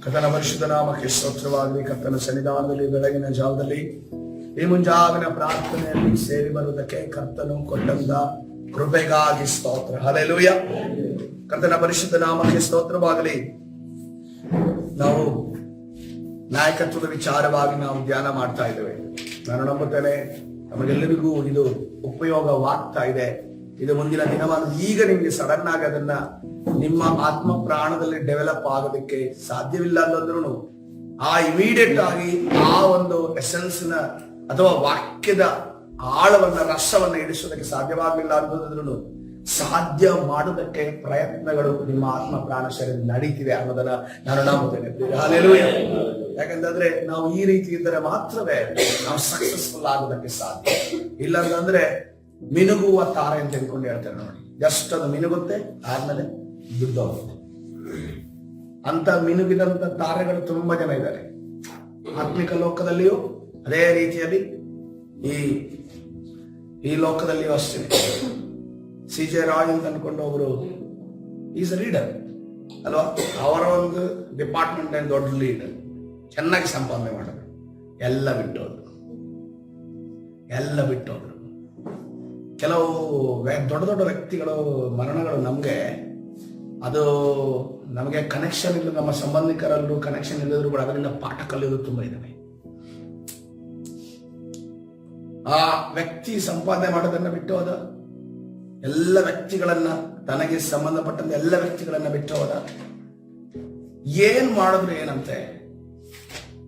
ಕರ್ತನ ಪರಿಶುದ್ಧ ನಾಮಕ್ಕೆ ಸ್ತೋತ್ರವಾಗಲಿ. ಕರ್ತನ ಸನ್ನಿಧಾನದಲ್ಲಿ ಬೆಳಗಿನ ಜಾವದಲ್ಲಿ ಈ ಮುಂಜಾವಿನ ಪ್ರಾರ್ಥನೆಯಲ್ಲಿ ಸೇರಿ ಬರುವುದಕ್ಕೆ ಕರ್ತನು ಕೊಟ್ಟಂತ ಕೃಪೆಗಾಗಿ ಸ್ತೋತ್ರ. ಹಲ್ಲೆಲೂಯಾ. ಕರ್ತನ ಪರಿಶುದ್ಧ ನಾಮಕ್ಕೆ ಸ್ತೋತ್ರವಾಗಲಿ. ನಾವು ನಾಯಕತ್ವದ ವಿಚಾರವಾಗಿ ನಾವು ಧ್ಯಾನ ಮಾಡ್ತಾ ಇದ್ದೇವೆ. ನಾನು ನಂಬುತ್ತೇನೆ ನಮಗೆಲ್ಲರಿಗೂ ಇದು ಉಪಯೋಗವಾಗ್ತಾ ಇದೆ. ಇದು ಮುಂದಿನ ದಿನವನ್ನು ಈಗ ನಿಮಗೆ ಸಡನ್ ಆಗಿ ಅದನ್ನ ನಿಮ್ಮ ಆತ್ಮ ಪ್ರಾಣದಲ್ಲಿ ಡೆವಲಪ್ ಆಗೋದಕ್ಕೆ ಸಾಧ್ಯವಿಲ್ಲ ಅಂದ್ರೂ ಆ ಇಮಿಡಿಯೇಟ್ ಆಗಿ ಆ ಒಂದು ಎಸೆನ್ಸ್ ನ ಅಥವಾ ವಾಕ್ಯದ ಆಳವನ್ನ ರಸವನ್ನ ಇಡಿಸೋದಕ್ಕೆ ಸಾಧ್ಯವಾಗಲಿಲ್ಲ ಅನ್ನೋದ್ರೂ ಸಾಧ್ಯ ಮಾಡೋದಕ್ಕೆ ಪ್ರಯತ್ನಗಳು ನಿಮ್ಮ ಆತ್ಮ ಪ್ರಾಣ ಶರೀರ ನಡೀತಿದೆ ಅನ್ನೋದನ್ನ ನಾನು ನಂಬುತ್ತೇನೆ. ಹಲ್ಲೆಲೂಯಾ. ಯಾಕಂತಂದ್ರೆ ನಾವು ಈ ರೀತಿ ಇದ್ದರೆ ಮಾತ್ರವೇ ನಾವು ಸಕ್ಸಸ್ಫುಲ್ ಆಗೋದಕ್ಕೆ ಸಾಧ್ಯ. ಇಲ್ಲ ಅಂತಂದ್ರೆ ಮಿನುಗುವ ತಾರೆ ಅಂತ ಹೇಳ್ಕೊಂಡು ಹೇಳ್ತಾರೆ ನೋಡಿ. ಜಸ್ಟ್ ಅದು ಮಿನುಗುತ್ತೆ, ಆದ್ಮೇಲೆ ಬಿದ್ದೋಗುತ್ತೆ. ಅಂತ ಮಿನುಗಿದಂತ ತಾರೆಗಳು ತುಂಬಾ ಜನ ಇದ್ದಾರೆ ಆತ್ಮಿಕ ಲೋಕದಲ್ಲಿಯೂ, ಅದೇ ರೀತಿಯಲ್ಲಿ ಈ ಲೋಕದಲ್ಲಿಯೂ ಅಷ್ಟೇ. CJ ರಾಯ್ ಅಂತ ಅನ್ಕೊಂಡು ಒಬ್ರು ಈಸ್ ಅ ಲೀಡರ್ ಅಲ್ವಾ, ಅವರ ಒಂದು ಡಿಪಾರ್ಟ್ಮೆಂಟ್ ದೊಡ್ಡ ಲೀಡರ್, ಚೆನ್ನಾಗಿ ಸಂಪಾದನೆ ಮಾಡೋದು, ಎಲ್ಲ ಬಿಟ್ಟೋದ್ರು. ಕೆಲವು ದೊಡ್ಡ ದೊಡ್ಡ ವ್ಯಕ್ತಿಗಳು ಮರಣಗಳು ನಮಗೆ ಕನೆಕ್ಷನ್ ಇಲ್ಲ, ನಮ್ಮ ಸಂಬಂಧಿಕರಲ್ಲೂ ಕನೆಕ್ಷನ್ ಇಲ್ಲದ್ರು ಕೂಡ ಅದರಿಂದ ಪಾಠ ಕಲಿಯೋದು ತುಂಬಾ ಇದ್ದಾವೆ. ಆ ವ್ಯಕ್ತಿ ಸಂಪಾದನೆ ಮಾಡೋದನ್ನ ಬಿಟ್ಟು ಹೋದ, ಎಲ್ಲ ವ್ಯಕ್ತಿಗಳನ್ನ, ತನಗೆ ಸಂಬಂಧಪಟ್ಟಂತ ಎಲ್ಲ ವ್ಯಕ್ತಿಗಳನ್ನ ಬಿಟ್ಟು ಹೋದ. ಏನ್ ಮಾಡಿದ್ರು ಏನಂತೆ,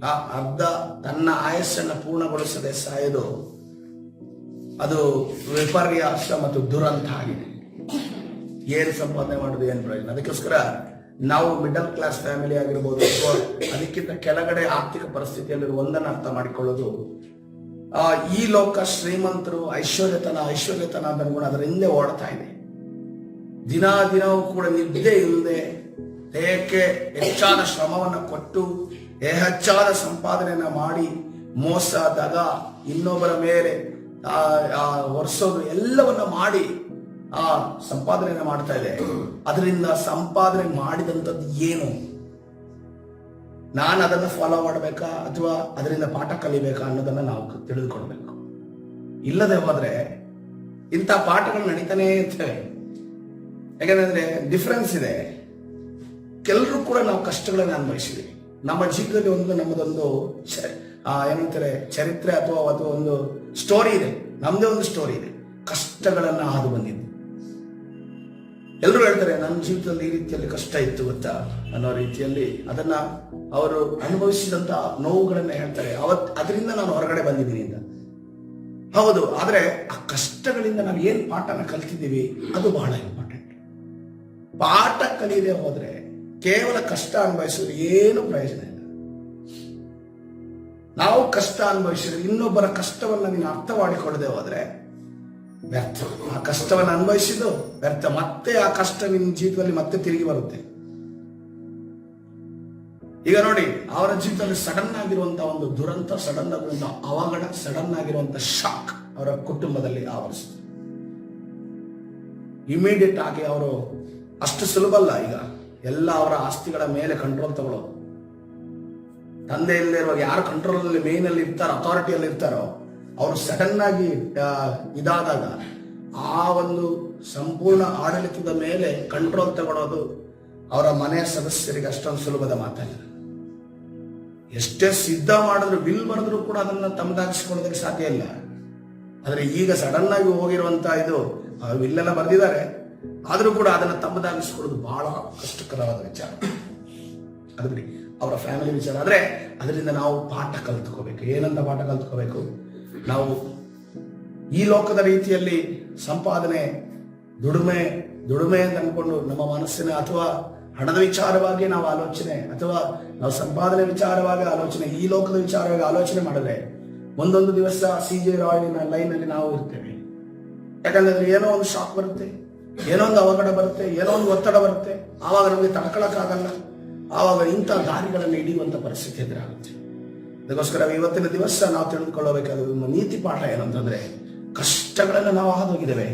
ಆ ಅರ್ಧ ತನ್ನ ಆಯಸ್ಸನ್ನ ಪೂರ್ಣಗೊಳಿಸದೆ ಸಾಯೋದು ಅದು ವಿಪರ್ಯಾಸ ಮತ್ತು ದುರಂತ ಆಗಿದೆ. ಏನ್ ಸಂಪಾದನೆ ಮಾಡೋದು, ಏನ್ ಪ್ರಯೋಜನ? ಅದಕ್ಕೋಸ್ಕರ ನಾವು ಮಿಡಲ್ ಕ್ಲಾಸ್ ಫ್ಯಾಮಿಲಿ ಆಗಿರ್ಬೋದು ಅಥವಾ ಅದಕ್ಕಿಂತ ಕೆಳಗಡೆ ಆರ್ಥಿಕ ಪರಿಸ್ಥಿತಿಯಲ್ಲಿ ಒಂದನ್ನು ಅರ್ಥ ಮಾಡಿಕೊಳ್ಳೋದು, ಈ ಲೋಕ ಶ್ರೀಮಂತರು ಐಶ್ವರ್ಯತನ ಅಂತ ಅನ್ಕೊಂಡು ಅದರ ಹಿಂದೆ ಓಡ್ತಾ ಇದೆ. ದಿನವೂ ಕೂಡ ನಿದ್ದೆ ಇಲ್ಲದೆ ದೇಹಕ್ಕೆ ಹೆಚ್ಚಾದ ಶ್ರಮವನ್ನು ಕೊಟ್ಟು ಹೆಚ್ಚಾದ ಸಂಪಾದನೆಯನ್ನ ಮಾಡಿ ಮೋಸ, ದಗ, ಇನ್ನೊಬ್ಬರ ಮೇಲೆ ಒರೆಸೋದು ಎಲ್ಲವನ್ನ ಮಾಡಿ ಆ ಸಂಪಾದನೆಯನ್ನ ಮಾಡ್ತಾ ಇದೆ. ಅದರಿಂದ ಸಂಪಾದನೆ ಮಾಡಿದಂಥದ್ದು ಏನು? ನಾನು ಅದನ್ನು ಫಾಲೋ ಮಾಡಬೇಕಾ ಅಥವಾ ಅದರಿಂದ ಪಾಠ ಕಲಿಬೇಕಾ ಅನ್ನೋದನ್ನ ನಾವು ತಿಳಿದುಕೊಳ್ಬೇಕು. ಇಲ್ಲದೆ ಹೋದ್ರೆ ಇಂಥ ಪಾಠಗಳು ನಡೀತಾನೆ ಇರ್ತವೆ. ಯಾಕಂದ್ರೆ ಡಿಫರೆನ್ಸ್ ಇದೆ. ಕೆಲರು ಕೂಡ ನಾವು ಕಷ್ಟಗಳನ್ನ ಅನುಭವಿಸಿದ್ದೀವಿ. ನಮ್ಮ ಜೀವನದಲ್ಲಿ ನಮ್ಮದೊಂದು ಏನಂತಾರೆ ಚರಿತ್ರೆ ಅಥವಾ ಒಂದು ಸ್ಟೋರಿ ಇದೆ. ನಮ್ದೇ ಒಂದು ಸ್ಟೋರಿ ಇದೆ. ಕಷ್ಟಗಳನ್ನ ಹಾದು ಬಂದಿದ್ದು. ಎಲ್ಲರೂ ಹೇಳ್ತಾರೆ ನನ್ನ ಜೀವಿತದಲ್ಲಿ ಈ ರೀತಿಯಲ್ಲಿ ಕಷ್ಟ ಇತ್ತು ಗೊತ್ತಾ ಅನ್ನೋ ರೀತಿಯಲ್ಲಿ ಅದನ್ನ ಅವರು ಅನುಭವಿಸಿದಂತ ನೋವುಗಳನ್ನ ಹೇಳ್ತಾರೆ. ಅದರಿಂದ ನಾನು ಹೊರಗಡೆ ಬಂದಿದ್ದೀನಿ ಅಂತ. ಹೌದು, ಆದ್ರೆ ಆ ಕಷ್ಟಗಳಿಂದ ನಾವು ಏನ್ ಪಾಠನ ಕಲ್ತಿದ್ದೀವಿ ಅದು ಬಹಳ ಇಂಪಾರ್ಟೆಂಟ್. ಪಾಠ ಕಲಿಯದೆ ಹೋದ್ರೆ ಕೇವಲ ಕಷ್ಟ ಅನುಭವಿಸಿದ್ರೆ ಏನು ಪ್ರಯೋಜನ ಇಲ್ಲ. ನಾವು ಕಷ್ಟ ಅನುಭವಿಸಿದ್ರೆ ಇನ್ನೊಬ್ಬರ ಕಷ್ಟವನ್ನ ನೀನು ಅರ್ಥ ಮಾಡಿಕೊಳ್ಳದೆ ಹೋದ್ರೆ ವ್ಯರ್ಥ. ಆ ಕಷ್ಟವನ್ನು ಅನುಭವಿಸಿದ್ದು ವ್ಯರ್ಥ. ಮತ್ತೆ ಆ ಕಷ್ಟ ನಿನ್ನ ಜೀವಿತದಲ್ಲಿ ಮತ್ತೆ ತಿರುಗಿ ಬರುತ್ತೆ. ಈಗ ನೋಡಿ, ಅವರ ಜೀವಿತದಲ್ಲಿ ಸಡನ್ ಆಗಿರುವಂತಹ ಒಂದು ದುರಂತ, ಸಡನ್ ಆಗಿರುವಂತಹ ಅವಘಡ, ಸಡನ್ ಆಗಿರುವಂತಹ ಶಾಕ್ ಅವರ ಕುಟುಂಬದಲ್ಲಿ ಆವರಿಸಿತು. ಇಮಿಡಿಯೇಟ್ ಆಗಿ ಅವರು ಅಷ್ಟು ಸುಲಭ ಅಲ್ಲ ಈಗ ಎಲ್ಲ ಅವರ ಆಸ್ತಿಗಳ ಮೇಲೆ ಕಂಟ್ರೋಲ್ ತಗೊಳ್ಳೋದು. ತಂದೆ ಇಲ್ಲದೆ ಇರುವಾಗ ಯಾರು ಕಂಟ್ರೋಲ್ ಅಲ್ಲಿ ಮೇನ್ ಅಲ್ಲಿ ಇರ್ತಾರೋ, ಅಥಾರಿಟಿಯಲ್ಲಿ ಇರ್ತಾರೋ, ಅವರು ಸಡನ್ ಆಗಿ ಇದಾದಾಗ ಆ ಒಂದು ಸಂಪೂರ್ಣ ಆಡಳಿತದ ಮೇಲೆ ಕಂಟ್ರೋಲ್ ತಗೊಳ್ಳೋದು ಅವರ ಮನೆಯ ಸದಸ್ಯರಿಗೆ ಅಷ್ಟೊಂದು ಸುಲಭದ ಮಾತಲ್ಲ. ಎಷ್ಟೇ ಸಿದ್ಧ ಮಾಡಿದ್ರು, ಬಿಲ್ ಬರೆದ್ರು ಕೂಡ ಅದನ್ನ ತಮ್ಮದಾಗಿಸ್ಕೊಳ್ಳೋದಕ್ಕೆ ಸಾಧ್ಯ ಇಲ್ಲ. ಆದ್ರೆ ಈಗ ಸಡನ್ ಆಗಿ ಹೋಗಿರುವಂತ ಇದು ಬಿಲ್ಲೆಲ್ಲ ಬರೆದಿದ್ದಾರೆ, ಆದ್ರೂ ಕೂಡ ಅದನ್ನ ತಮ್ಮದಾಗಿಸ್ಕೊಳ್ಳೋದು ಬಹಳ ಕಷ್ಟಕರವಾದ ವಿಚಾರ. ಅದು ಬಿಡಿ, ಅವರ ಫ್ಯಾಮಿಲಿ ವಿಚಾರ. ಆದ್ರೆ ಅದರಿಂದ ನಾವು ಪಾಠ ಕಲ್ತ್ಕೋಬೇಕು. ಏನಂತ ಪಾಠ ಕಲ್ತ್ಕೋಬೇಕು? ನಾವು ಈ ಲೋಕದ ರೀತಿಯಲ್ಲಿ ಸಂಪಾದನೆ, ದುಡಿಮೆ ಅಂತ ಅನ್ಕೊಂಡು ನಮ್ಮ ಮನಸ್ಸಿನ ಅಥವಾ ಹಣದ ವಿಚಾರವಾಗಿ ನಾವು ಆಲೋಚನೆ ಅಥವಾ ನಾವು ಸಂಪಾದನೆ ವಿಚಾರವಾಗಿ ಆಲೋಚನೆ, ಈ ಲೋಕದ ವಿಚಾರವಾಗಿ ಆಲೋಚನೆ ಮಾಡಿದ್ರೆ ಒಂದೊಂದು ದಿವಸ CJ ರಾಯ್ನ ಲೈನ್ ಅಲ್ಲಿ ನಾವು ಇರ್ತೇವೆ. ಯಾಕಂದ್ರೆ ಏನೋ ಒಂದು ಶಾಕ್ ಬರುತ್ತೆ, ಏನೋ ಒಂದು ಅವಘಡ ಬರುತ್ತೆ, ಏನೋ ಒಂದು ಒತ್ತಡ ಬರುತ್ತೆ. ಆವಾಗ ನಮಗೆ ತಡ್ಕೊಳಕ್ಕಾಗಲ್ಲ. ಆವಾಗ ಇಂಥ ದಾರಿಗಳನ್ನು ಹಿಡಿಯುವಂತ ಪರಿಸ್ಥಿತಿ ಎದುರಾಗುತ್ತೆ. ಅದಕ್ಕೋಸ್ಕರ ಇವತ್ತಿನ ದಿವಸ ನಾವು ತಿಳಿದುಕೊಳ್ಳಬೇಕಾದ ಒಂದು ನೀತಿ ಪಾಠ ಏನಂತಂದ್ರೆ, ಕಷ್ಟಗಳನ್ನ ನಾವು ಹಾದೋಗಿದ್ದೇವೆ.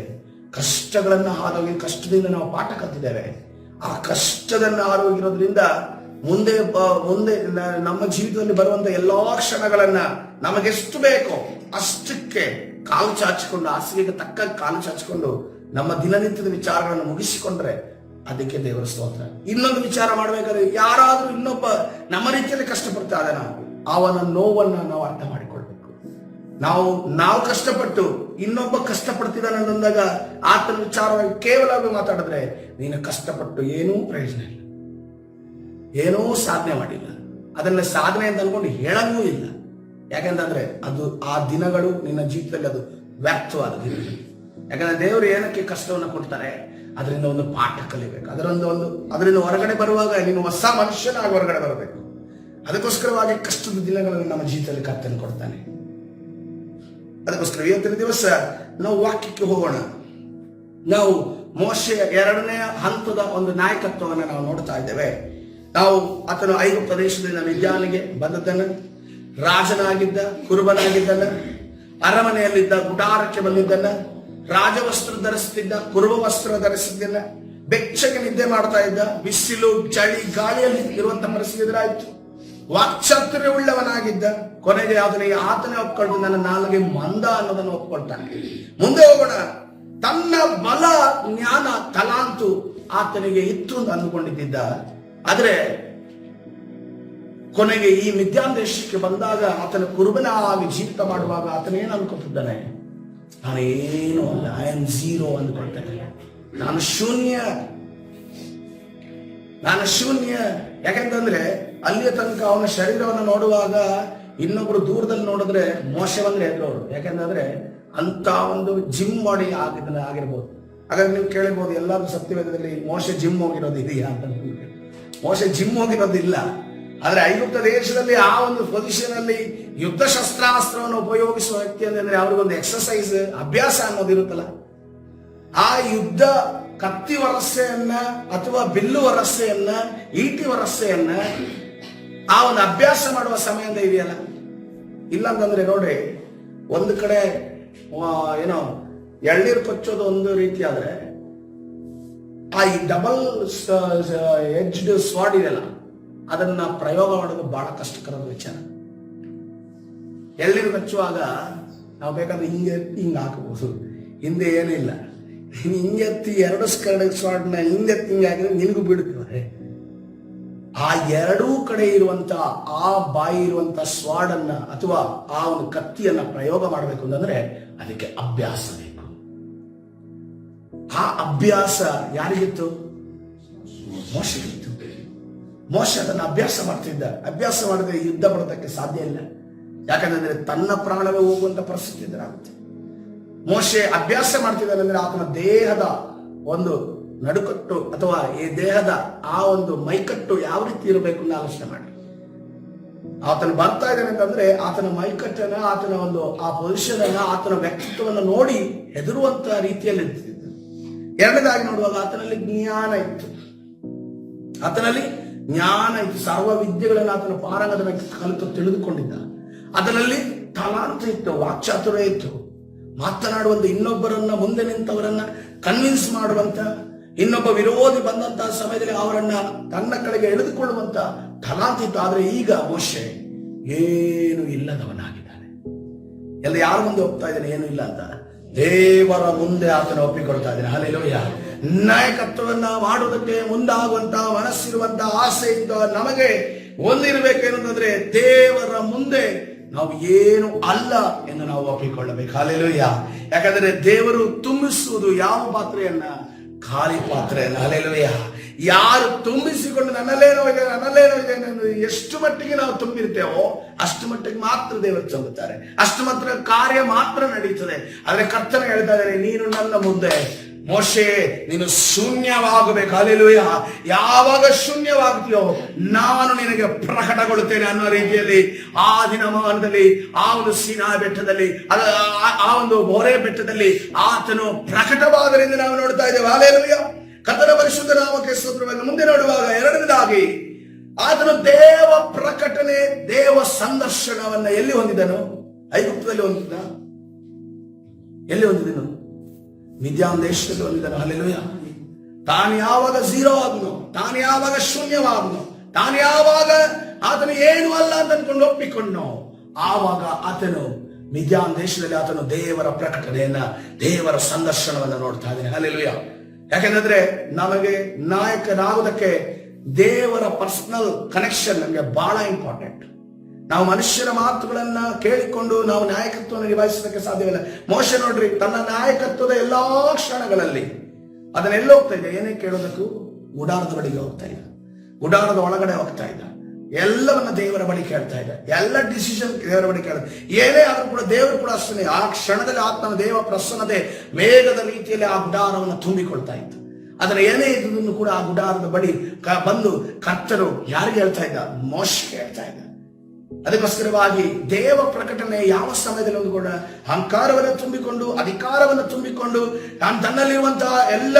ಕಷ್ಟದಿಂದ ನಾವು ಪಾಠ ಕಲ್ತಿದ್ದೇವೆ. ಆ ಕಷ್ಟದನ್ನ ಹಾದೋಗಿರೋದ್ರಿಂದ ಮುಂದೆ ನಮ್ಮ ಜೀವಿತದಲ್ಲಿ ಬರುವಂತ ಎಲ್ಲಾ ಕ್ಷಣಗಳನ್ನ ನಮಗೆಷ್ಟು ಬೇಕೋ ಅಷ್ಟಕ್ಕೆ ಕಾಲು ಚಾಚಿಕೊಂಡು, ಹಾಸಿಗೆಗೆ ತಕ್ಕ ಕಾಲು ಚಾಚಿಕೊಂಡು ನಮ್ಮ ದಿನನಿತ್ಯದ ವಿಚಾರಗಳನ್ನು ಮುಗಿಸಿಕೊಂಡ್ರೆ ಅದಕ್ಕೆ ದೇವರ ಸ್ತೋತ್ರ. ಇನ್ನೊಂದು ವಿಚಾರ ಮಾಡ್ಬೇಕಾದ್ರೆ ಯಾರಾದ್ರೂ ಇನ್ನೊಬ್ಬ ನಮ್ಮ ರೀತಿಯಲ್ಲಿ ಕಷ್ಟಪಡ್ತಾ ಇದ್ದಾನ, ಅವನ ನೋವನ್ನ ನಾವು ಅರ್ಥ ಮಾಡಿಕೊಳ್ಬೇಕು. ನಾವು ಕಷ್ಟಪಟ್ಟು ಇನ್ನೊಬ್ಬ ಕಷ್ಟಪಡ್ತಿದ್ದಾನೆ ಅಂದಾಗ ಆತನ ವಿಚಾರವಾಗಿ ಕೇವಲ ಮಾತಾಡಿದ್ರೆ ನೀನು ಕಷ್ಟಪಟ್ಟು ಏನೂ ಪ್ರಯೋಜನ ಇಲ್ಲ, ಏನೂ ಸಾಧನೆ ಮಾಡಿಲ್ಲ, ಅದನ್ನ ಸಾಧನೆ ಅಂತ ಅನ್ಕೊಂಡು ಹೇಳಂಗೂ ಇಲ್ಲ. ಯಾಕಂತಂದ್ರೆ ಅದು ಆ ದಿನಗಳು ನಿನ್ನ ಜೀವಿತದಲ್ಲಿ ಅದು ವ್ಯರ್ಥವಾದ ದಿನಗಳು. ಯಾಕಂದ್ರೆ ದೇವರು ಏನಕ್ಕೆ ಕಷ್ಟವನ್ನು ಕೊಡ್ತಾರೆ, ಅದರಿಂದ ಒಂದು ಪಾಠ ಕಲಿಬೇಕು. ಅದರಿಂದ ಹೊರಗಡೆ ಬರುವಾಗ ನೀನು ಹೊಸ ಮನುಷ್ಯನಾಗಿ ಹೊರಗಡೆ ಬರಬೇಕು. ಅದಕ್ಕೋಸ್ಕರವಾಗಿ ಕಷ್ಟದ ದಿನಗಳನ್ನು ನಮ್ಮ ಜೀವಿತದಲ್ಲಿ ಕರ್ತನು ಕೊಡ್ತಾನೆ. ಅದಕ್ಕೋಸ್ಕರ ಇವತ್ತಿನ ದಿವಸ ನಾವು ವಾಕ್ಯಕ್ಕೆ ಹೋಗೋಣ. ನಾವು ಮೋಶೆಯ 2ನೇ ಹಂತದ ಒಂದು ನಾಯಕತ್ವವನ್ನು ನಾವು ನೋಡ್ತಾ ಇದ್ದೇವೆ. ಆತನು ಐಗುಪ್ತ ಪ್ರದೇಶದಿಂದ ಮಿದ್ಯಾನಿಗೆ ಬಂದದ್ದನ್ನು, ರಾಜನಾಗಿದ್ದ, ಕುರುಬನಾಗಿದ್ದನ್ನ, ಅರಮನೆಯಲ್ಲಿದ್ದ, ಗುಡಾರಕ್ಕೆ ಬಂದಿದ್ದನ್ನ, ರಾಜವಸ್ತ್ರ ಧರಿಸುತ್ತಿದ್ದ, ಕುರುಬ ವಸ್ತ್ರ ಧರಿಸಿದ್ದನ್ನ, ಬೆಚ್ಚಗೆ ನಿದ್ದೆ ಮಾಡ್ತಾ ಇದ್ದ, ಬಿಸಿಲು ಚಳಿ ಗಾಳಿಯಲ್ಲಿ ಇರುವಂತ ಪರಿಸ್ಥಿತಿ ಎದುರಾಯಿತು. ವಾಕ್ಚಾತುರ್ಯವುಳ್ಳವನಾಗಿದ್ದ, ಕೊನೆಗೆ ಆತನೇ ಒಪ್ಕೊಂಡು ನನ್ನ ನಾಲಿಗೆ ಮಂದ ಅನ್ನೋದನ್ನು ಒಪ್ಕೊಳ್ತಾನೆ. ಮುಂದೆ ಹೋಗೋಣ. ತನ್ನ ಬಲ, ಜ್ಞಾನ, ತಲಾಂತು ಆತನಿಗೆ ಇತ್ತು ಅಂತ ಅಂದುಕೊಂಡಿದ್ದ. ಆದ್ರೆ ಕೊನೆಗೆ ಈ ಮಿದ್ಯಾನ್ ದೇಶಕ್ಕೆ ಬಂದಾಗ ಆತನ ಕುರುಬನಾಗಿ ಜೀವಿತ ಮಾಡುವಾಗ ಆತನೇನು ಅನ್ಕೊತಿದ್ದಾನೆ, ನಾನೇನು ಅಲ್ಲ, ಐ ಆಮ್ ಝೀರೋ ಅಂದ್ಕೊಳ್ತಾನೆ. ನಾನು ಶೂನ್ಯ. ಯಾಕಂತಂದ್ರೆ ಅಲ್ಲಿಯ ತನಕ ಅವನ ಶರೀರವನ್ನು ನೋಡುವಾಗ ಇನ್ನೊಬ್ರು ದೂರದಲ್ಲಿ ನೋಡಿದ್ರೆ ಮೋಶ ಬಂದ್ರೆ ಎದುರವರು. ಯಾಕಂತಂದ್ರೆ ಅಂತ ಒಂದು ಜಿಮ್ ಬಾಡಿ ಆಗಿರ್ಬೋದು. ಹಾಗಾಗಿ ನೀವು ಕೇಳಿರ್ಬೋದು, ಎಲ್ಲರೂ ಸತ್ಯವೇದದಲ್ಲಿ ಮೋಶ ಜಿಮ್ ಹೋಗಿರೋದು ಇದೆಯಾ ಅಂತ. ಮೋಶ ಜಿಮ್ ಹೋಗಿರೋದಿಲ್ಲ. ಆದ್ರೆ ಐಗುಪ್ತ ದೇಶದಲ್ಲಿ ಆ ಒಂದು ಪೊಸಿಷನ್ ಅಲ್ಲಿ ಯುದ್ಧ ಶಸ್ತ್ರಾಸ್ತ್ರವನ್ನು ಉಪಯೋಗಿಸುವ ವ್ಯಕ್ತಿ ಅಂದ್ರೆ ಅವ್ರಿಗೊಂದು ಎಕ್ಸರ್ಸೈಸ್, ಅಭ್ಯಾಸ ಅನ್ನೋದಿರುತ್ತಲ್ಲ. ಆ ಯುದ್ಧ ಕತ್ತಿ ವರಸೆಯನ್ನ ಅಥವಾ ಬಿಲ್ಲು ವರಸೆಯನ್ನ, ಈಟಿ ವರಸೆಯನ್ನ ಆ ಒಂದು ಅಭ್ಯಾಸ ಮಾಡುವ ಸಮಯ ಅಂತ ಇದೆಯಲ್ಲ. ಇಲ್ಲ ಅಂತಂದ್ರೆ ನೋಡ್ರಿ, ಒಂದು ಕಡೆ ಎಳ್ನೀರು ಕೊಚ್ಚೋದು ಒಂದು ರೀತಿ ಆದ್ರೆ, ಆ ಈ ಡಬಲ್ ಎಡ್ಜ್ಡ್ ಸ್ವಾಡ್ ಇದೆಯಲ್ಲ, ಅದನ್ನ ಪ್ರಯೋಗ ಮಾಡೋದು ಬಹಳ ಕಷ್ಟಕರದ ವಿಚಾರ. ಎಳ್ನೀರು ಕಚ್ಚುವಾಗ ನಾವು ಬೇಕಾದ್ರೆ ಹಿಂಗೆ ಹಾಕಬಹುದು, ಹಿಂದೆ ಏನಿಲ್ಲ. ಹಿಂಗೆತ್ತಿ 2 ಸ್ವಾಡ್ನ ಹಿಂಗೆತ್ತಿ ಹಿಂಗೆ ಹಾಕಿದ್ರೆ ನಿನಗೂ ಬಿಡುತ್ತದೆ. ಆ 2 ಕಡೆ ಇರುವಂತ ಆ ಬಾಯಿ ಇರುವಂತ ಸ್ವಾಡನ್ನ ಅಥವಾ ಆ ಒಂದು ಕತ್ತಿಯನ್ನ ಪ್ರಯೋಗ ಮಾಡಬೇಕು ಅಂತಂದ್ರೆ ಅದಕ್ಕೆ ಅಭ್ಯಾಸ ಬೇಕು. ಆ ಅಭ್ಯಾಸ ಯಾರಿಗಿತ್ತು? ಮೋಶೆಗಿತ್ತು. ಮೋಶೆ ಅದನ್ನ ಅಭ್ಯಾಸ ಮಾಡ್ತಿದ್ದ. ಅಭ್ಯಾಸ ಮಾಡಿದ್ರೆ ಯುದ್ಧ ಮಾಡೋದಕ್ಕೆ ಸಾಧ್ಯ ಇಲ್ಲ. ಯಾಕಂದ್ರೆ ತನ್ನ ಪ್ರಾಣವೇ ಹೋಗುವಂತ ಪರಿಸ್ಥಿತಿ ಎದುರಾಗುತ್ತೆ. ಮೋಶೆ ಅಭ್ಯಾಸ ಮಾಡ್ತಿದ್ದಾನೆ ಅಂದ್ರೆ ಆತನ ದೇಹದ ಒಂದು ನಡುಕಟ್ಟು ಅಥವಾ ಈ ದೇಹದ ಆ ಒಂದು ಮೈಕಟ್ಟು ಯಾವ ರೀತಿ ಇರಬೇಕು ಅಂತ ಆಲೋಚನೆ ಮಾಡಿ. ಆತನು ಬರ್ತಾ ಇದ್ದಾನೆ ಅಂತಂದ್ರೆ ಆತನ ಮೈಕಟ್ಟನ್ನ, ಆತನ ಒಂದು ಆ ಪೊಸಿಷನ್ ಅನ್ನ, ಆತನ ವ್ಯಕ್ತಿತ್ವವನ್ನು ನೋಡಿ ಹೆದರುವಂತ ರೀತಿಯಲ್ಲಿ ಇರ್ತಿದ್ದ. 2ನೇದಾಗಿ ನೋಡುವಾಗ ಆತನಲ್ಲಿ ಜ್ಞಾನ ಇತ್ತು. ಸರ್ವ ವಿದ್ಯೆಗಳನ್ನು ಆತನ ಪಾರಂಗದ ಕಲಿತು ತಿಳಿದುಕೊಂಡಿದ್ದ. ಅದರಲ್ಲಿ ತಲಾಂತ ಇತ್ತು, ವಾಕ್ಚಾತುರ್ಯ ಇತ್ತು. ಮಾತನಾಡುವಂತ, ಇನ್ನೊಬ್ಬರನ್ನ ಮುಂದೆ ನಿಂತವರನ್ನ ಕನ್ವಿನ್ಸ್ ಮಾಡುವಂತ, ಇನ್ನೊಬ್ಬ ವಿರೋಧಿ ಬಂದಂತಹ ಸಮಯದಲ್ಲಿ ಅವರನ್ನ ತನ್ನ ಕಡೆಗೆ ಎಳೆದುಕೊಳ್ಳುವಂತ ತಲಾಂತ ಇತ್ತು. ಆದ್ರೆ ಈಗ ಮೋಶೆ ಏನು ಇಲ್ಲದವನಾಗಿದ್ದಾನೆ. ಯಾರ ಮುಂದೆ ಹೋಗ್ತಾ ಇದ್ದಾನೆ? ಏನು ಇಲ್ಲ ಅಂತ ದೇವರ ಮುಂದೆ ಆತನ ಒಪ್ಪಿಕೊಳ್ತಾ ಇದ್ದಾನೆ. ಹಲ್ಲೆಲೂಯಾ. ನಾಯಕತ್ವವನ್ನ ಮಾಡುವುದಕ್ಕೆ ಮುಂದಾಗುವಂತ ಮನಸ್ಸಿರುವಂತ ಆಸೆ ಇದ್ದ ನಮಗೆ ಒಂದಿರಬೇಕೇನಂತಂದ್ರೆ ದೇವರ ಮುಂದೆ ನಾವು ಏನು ಅಲ್ಲ ಎಂದು ನಾವು ಒಪ್ಪಿಕೊಳ್ಳಬೇಕು. ಹಲ್ಲೆಲೂಯಾ. ಯಾಕಂದ್ರೆ ದೇವರು ತುಂಬಿಸುವುದು ಯಾವ ಪಾತ್ರೆಯನ್ನ? ಖಾಲಿ ಪಾತ್ರೆಯನ್ನ. ಹಲ್ಲೆಲೂಯಾ. ಯಾರು ತುಂಬಿಸಿಕೊಂಡು ನನ್ನಲ್ಲೇನೋ ಇದೆ ಎಷ್ಟು ಮಟ್ಟಿಗೆ ನಾವು ತುಂಬಿರ್ತೇವೋ ಅಷ್ಟು ಮಟ್ಟಿಗೆ ಮಾತ್ರ ದೇವರು ತುಂಬುತ್ತಾರೆ, ಅಷ್ಟು ಮಾತ್ರ ಕಾರ್ಯ ಮಾತ್ರ ನಡೀತದೆ. ಆದ್ರೆ ಕರ್ತನ ಹೇಳ್ತಾ ಇದ್ದಾರೆ, ನೀನು ನನ್ನ ಮುಂದೆ ಮೋಶೆ ನೀನು ಶೂನ್ಯವಾಗಬೇಕು. ಹಲ್ಲೆಲೂಯಾ. ಯಾವಾಗ ಶೂನ್ಯವಾಗ್ತೀಯೋ ನಾನು ನಿನಗೆ ಪ್ರಕಟಗೊಳ್ಳುತ್ತೇನೆ ಅನ್ನೋ ರೀತಿಯಲ್ಲಿ ಆ ದಿನಮಾನದಲ್ಲಿ ಆ ಒಂದು ಸೀನಾ ಬೆಟ್ಟದಲ್ಲಿ, ಆ ಒಂದು ಮೋರೆ ಬೆಟ್ಟದಲ್ಲಿ ಆತನು ಪ್ರಕಟವಾದರಿಂದ ನಾವು ನೋಡ್ತಾ ಇದ್ದೇವೆ. ಹಲ್ಲೆಲೂಯಾ. ಕರ್ತನ ಪರಿಶುದ್ಧ ನಾಮಕ್ಕೆ ಸ್ತೋತ್ರವನ್ನು. ಮುಂದೆ ನೋಡುವಾಗ 2ನೇದಾಗಿ ಆತನು ದೇವ ಪ್ರಕಟಣೆ, ದೇವ ಸಂದರ್ಶನವನ್ನ ಎಲ್ಲಿ ಹೊಂದಿದನು? ಐಗುಪ್ತದಲ್ಲಿ ಹೊಂದಿದ್ದ. ಎಲ್ಲಿ ಹೊಂದಿದನು? ಮಿದ್ಯಾನ್ ದೇಶದಲ್ಲಿ ಹೊಂದಿದನು. ಹಲ್ಲೆಲೂಯಾ. ತಾನು ಯಾವಾಗ ಝೀರೋ ಆದ್ನೋ, ತಾನು ಯಾವಾಗ ಶೂನ್ಯವಾದ್ನೋ, ತಾನು ಯಾವಾಗ ಆತನು ಏನು ಅಲ್ಲ ಅಂತ ಅನ್ಕೊಂಡು ಒಪ್ಪಿಕೊಂಡು ಆವಾಗ ಆತನು ಮಿದ್ಯಾನ್ ದೇಶದಲ್ಲಿ ಆತನು ದೇವರ ಪ್ರಕಟಣೆಯನ್ನ, ದೇವರ ಸಂದರ್ಶನವನ್ನ ನೋಡ್ತಾ ಇದ್ದಾನೆ. ಹಲ್ಲೆಲೂಯಾ. ಯಾಕೆಂದ್ರೆ ನಮಗೆ ನಾಯಕನಾಗುವುದಕ್ಕೆ ದೇವರ ಪರ್ಸನಲ್ ಕನೆಕ್ಷನ್ ನಮಗೆ ಬಹಳ ಇಂಪಾರ್ಟೆಂಟ್. ನಾವು ಮನುಷ್ಯರ ಮಾತುಗಳನ್ನ ಕೇಳಿಕೊಂಡು ನಾವು ನಾಯಕತ್ವವನ್ನು ನಿಭಾಯಿಸೋದಕ್ಕೆ ಸಾಧ್ಯವಿಲ್ಲ. ಮೋಶೆ ನೋಡ್ರಿ, ತನ್ನ ನಾಯಕತ್ವದ ಎಲ್ಲಾ ಕ್ಷಣಗಳಲ್ಲಿ ಅದನ್ನೆಲ್ಲ ಹೋಗ್ತಾ ಇದೆ, ಏನೇ ಕೇಳೋದಕ್ಕೂ ಗುಡಾರದ ಬಳಿಗೆ ಹೋಗ್ತಾ ಇದ್ದ, ಗುಡಾರದ ಒಳಗಡೆ ಹೋಗ್ತಾ ಇದ್ದ, ಎಲ್ಲವನ್ನ ದೇವರ ಬಳಿ ಕೇಳ್ತಾ ಇದ್ದ, ಎಲ್ಲ ಡಿಸಿಷನ್ ದೇವರ ಬಳಿ ಕೇಳ್ತಾ. ಏನೇ ಆದ್ರೂ ಕೂಡ ದೇವರು ಕೂಡ ಅಷ್ಟೇ ಆ ಕ್ಷಣದಲ್ಲಿ ಆತ್ಮನ ದೇವ ಪ್ರಸನ್ನತೆ ಮೇಘದ ರೀತಿಯಲ್ಲಿ ಆ ಗುಡಾರವನ್ನು ತುಂಬಿಕೊಳ್ತಾ ಇತ್ತು. ಅದರ ಏನೇ ಇದ್ದುದನ್ನು ಕೂಡ ಆ ಗುಡಾರದ ಬಳಿ ಬಂದು ಕರ್ತರು ಯಾರಿಗೆ ಹೇಳ್ತಾ ಇದ್ದ? ಮೋಶೆಗೆ ಹೇಳ್ತಾ ಇದ್ದ. ಅದಕ್ಕೋಸ್ಕರವಾಗಿ ದೇವ ಪ್ರಕಟಣೆ ಯಾವ ಸಮಯದಲ್ಲಿ ಒಂದು ಕೂಡ ಅಹಂಕಾರವನ್ನು ತುಂಬಿಕೊಂಡು, ಅಧಿಕಾರವನ್ನು ತುಂಬಿಕೊಂಡು, ತನ್ನಲ್ಲಿರುವಂತಹ ಎಲ್ಲ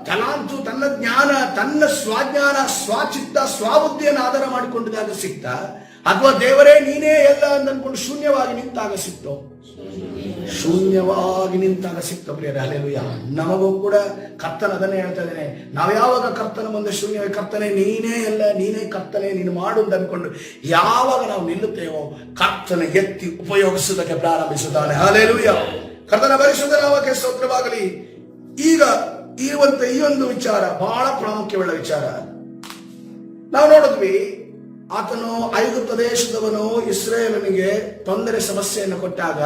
ತಲಾಂತು, ತನ್ನ ಜ್ಞಾನ, ತನ್ನ ಸ್ವಜ್ಞಾನ, ಸ್ವಚಿತ್ತ, ಸ್ವಬುದ್ಧಿಯನ್ನು ಆಧಾರ ಮಾಡಿಕೊಂಡಿದ್ದಾಗ ಸಿಕ್ತ, ಅಥವಾ ದೇವರೇ ನೀನೇ ಎಲ್ಲ ಅಂದ್ಕೊಂಡು ಶೂನ್ಯವಾಗಿ ನಿಂತಾಗ ಸಿಕ್ತು? ಶೂನ್ಯವಾಗಿ ನಿಂತಾಗ ಸಿಕ್ತು ಪ್ರಿಯರೇ. ಹಲ್ಲೆಲೂಯಾ. ನಮಗೂ ಕೂಡ ಕರ್ತನ ಅದನ್ನೇ ಹೇಳ್ತಾ ಇದ್ದೇನೆ. ನಾವು ಯಾವಾಗ ಕರ್ತನ ಮುಂದೆ ಶೂನ್ಯವಾಗಿ, ಕರ್ತನೆ ನೀನೇ ಎಲ್ಲ, ನೀನೇ ಕರ್ತನೆ, ನೀನು ಮಾಡು ಅಂತ ಅನ್ಕೊಂಡು ಯಾವಾಗ ನಾವು ನಿಲ್ಲುತ್ತೇವೋ ಕರ್ತನ ಎತ್ತಿ ಉಪಯೋಗಿಸುವುದಕ್ಕೆ ಪ್ರಾರಂಭಿಸುತ್ತಾನೆ. ಹಲ್ಲೆಲೂಯಾ. ಕರ್ತನ ಪರಿಶುದ್ಧ ನಾಮಕ್ಕೆ ಸ್ತೋತ್ರವಾಗಲಿ. ಈಗ ಈ ಒಂದು ವಿಚಾರ ಬಹಳ ಪ್ರಾಮುಖ್ಯವುಳ್ಳ ವಿಚಾರ. ನಾವು ನೋಡಿದ್ವಿ, ಆತನು ಐಗುಪ್ತ ದೇಶದವನು ಇಸ್ರೇಲನಿಗೆ ತೊಂದರೆ ಸಮಸ್ಯೆಯನ್ನು ಕೊಟ್ಟಾಗ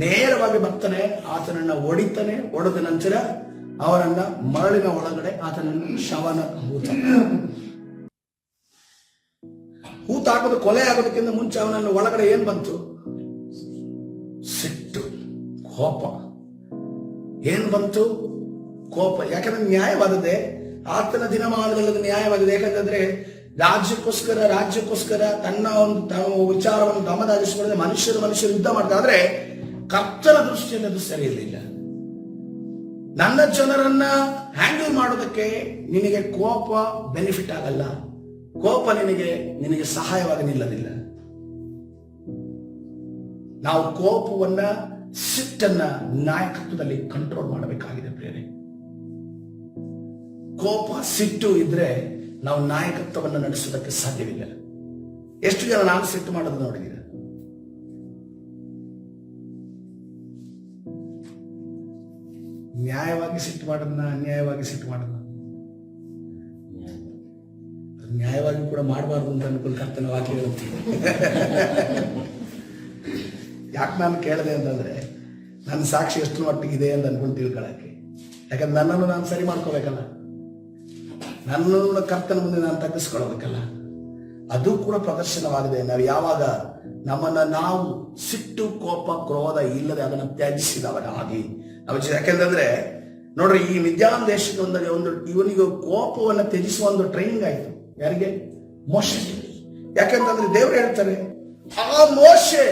ನೇರವಾಗಿ ಬರ್ತಾನೆ, ಆತನನ್ನ ಹೊಡಿತಾನೆ. ಹೊಡೆದ ನಂತರ ಅವರನ್ನ ಮರಳಿನ ಒಳಗಡೆ ಆತನನ್ನು ಶವನ ಹೂತಾಕೋದು ಕೊಲೆ ಆಗೋದಕ್ಕಿಂತ ಮುಂಚೆ ಅವನನ್ನು ಒಳಗಡೆ ಏನ್ ಬಂತು? ಸಿಟ್ಟು, ಕೋಪ. ಏನ್ ಬಂತು? ಕೋಪ. ಯಾಕಂದ್ರೆ ನ್ಯಾಯವಾದದೆ, ಆತನ ದಿನಮಾನಗಳಲ್ಲಿ ನ್ಯಾಯವಾಗಿದೆ. ಯಾಕಂತಂದ್ರೆ ರಾಜ್ಯಕ್ಕೋಸ್ಕರ ತನ್ನ ಒಂದು ವಿಚಾರವನ್ನು ಗಮನಹರಿಸಿಕೊಳ್ಳದೆ ಮನುಷ್ಯರು ಯುದ್ಧ ಮಾಡ್ತಾದ್ರೆ ಕರ್ತನ ದೃಷ್ಟಿಯಲ್ಲಿ ಅದು ಸರಿ ಇರಲಿಲ್ಲ. ನನ್ನ ಜನರನ್ನ ಹ್ಯಾಂಡಲ್ ಮಾಡೋದಕ್ಕೆ ನಿನಗೆ ಕೋಪ ಬೆನಿಫಿಟ್ ಆಗಲ್ಲ. ಕೋಪ ನಿನಗೆ ಸಹಾಯವಾಗಿ ನಿಲ್ಲದಿಲ್ಲ. ನಾವು ಕೋಪವನ್ನ, ಸಿಟ್ಟನ್ನ ನಾಯಕತ್ವದಲ್ಲಿ ಕಂಟ್ರೋಲ್ ಮಾಡಬೇಕಾಗಿದೆ ಪ್ರಿಯರೇ. ಕೋಪ, ಸಿಟ್ಟು ಇದ್ರೆ ನಾವು ನಾಯಕತ್ವವನ್ನು ನಡೆಸೋದಕ್ಕೆ ಸಾಧ್ಯವಿಲ್ಲ. ಎಷ್ಟು ಜನ ನಾನು ಸಿಟ್ಟು ಮಾಡೋದು ನೋಡಿದ್ದೀರ? ನ್ಯಾಯವಾಗಿ ಸಿಟ್ಟು ಮಾಡೋದನ್ನ, ಅನ್ಯಾಯವಾಗಿ ಸಿಟ್ಟು ಮಾಡೋದನ್ನ? ನ್ಯಾಯವಾಗಿ ಕೂಡ ಮಾಡಬಾರ್ದು ಅಂತ ಅನ್ಕೊಂಡು ಕರ್ತನ ವಾಕ್ಯ ಹೇಳ್ತೀನಿ. ಯಾಕೆ ನಾನು ಕೇಳಿದೆ ಅಂತಂದ್ರೆ, ನನ್ನ ಸಾಕ್ಷಿ ಎಷ್ಟು ಮಟ್ಟಿಗಿದೆ ಅಂತ ಅನ್ಕೊಂಡು ತಿಳ್ಕೊಳಕ್ಕೆ. ಯಾಕಂದ್ರೆ ನನ್ನನ್ನು ನಾನು ಸರಿ ಮಾಡ್ಕೋಬೇಕಲ್ಲ, ನನ್ನನ್ನು ಕರ್ತನ ಮುಂದೆ ನಾನು ತಗ್ಗಿಸ್ಕೊಳ್ಬೇಕಲ್ಲ. ಅದು ಕೂಡ ಪ್ರದರ್ಶನವಾಗಿದೆ. ನಾವು ಯಾವಾಗ ನಮ್ಮನ್ನ ನಾವು ಸಿಟ್ಟು, ಕೋಪ, ಕ್ರೋಧ ಇಲ್ಲದೆ ಅದನ್ನು ತ್ಯಜಿಸಿದವರಾಗಿ ನಾವು. ಯಾಕೆಂದ್ರೆ ನೋಡ್ರಿ, ಈ ಮಿದ್ಯಾನ್ ದೇಶದ ಇವನಿಗೆ ಕೋಪವನ್ನು ತ್ಯಜಿಸುವ ಒಂದು ಟ್ರೈನಿಂಗ್ ಆಯ್ತು. ಯಾರಿಗೆ? ಮೋಶೆ. ಯಾಕೆಂತಂದ್ರೆ ದೇವರು ಹೇಳ್ತಾರೆ, ಆ ಮೋಶೆ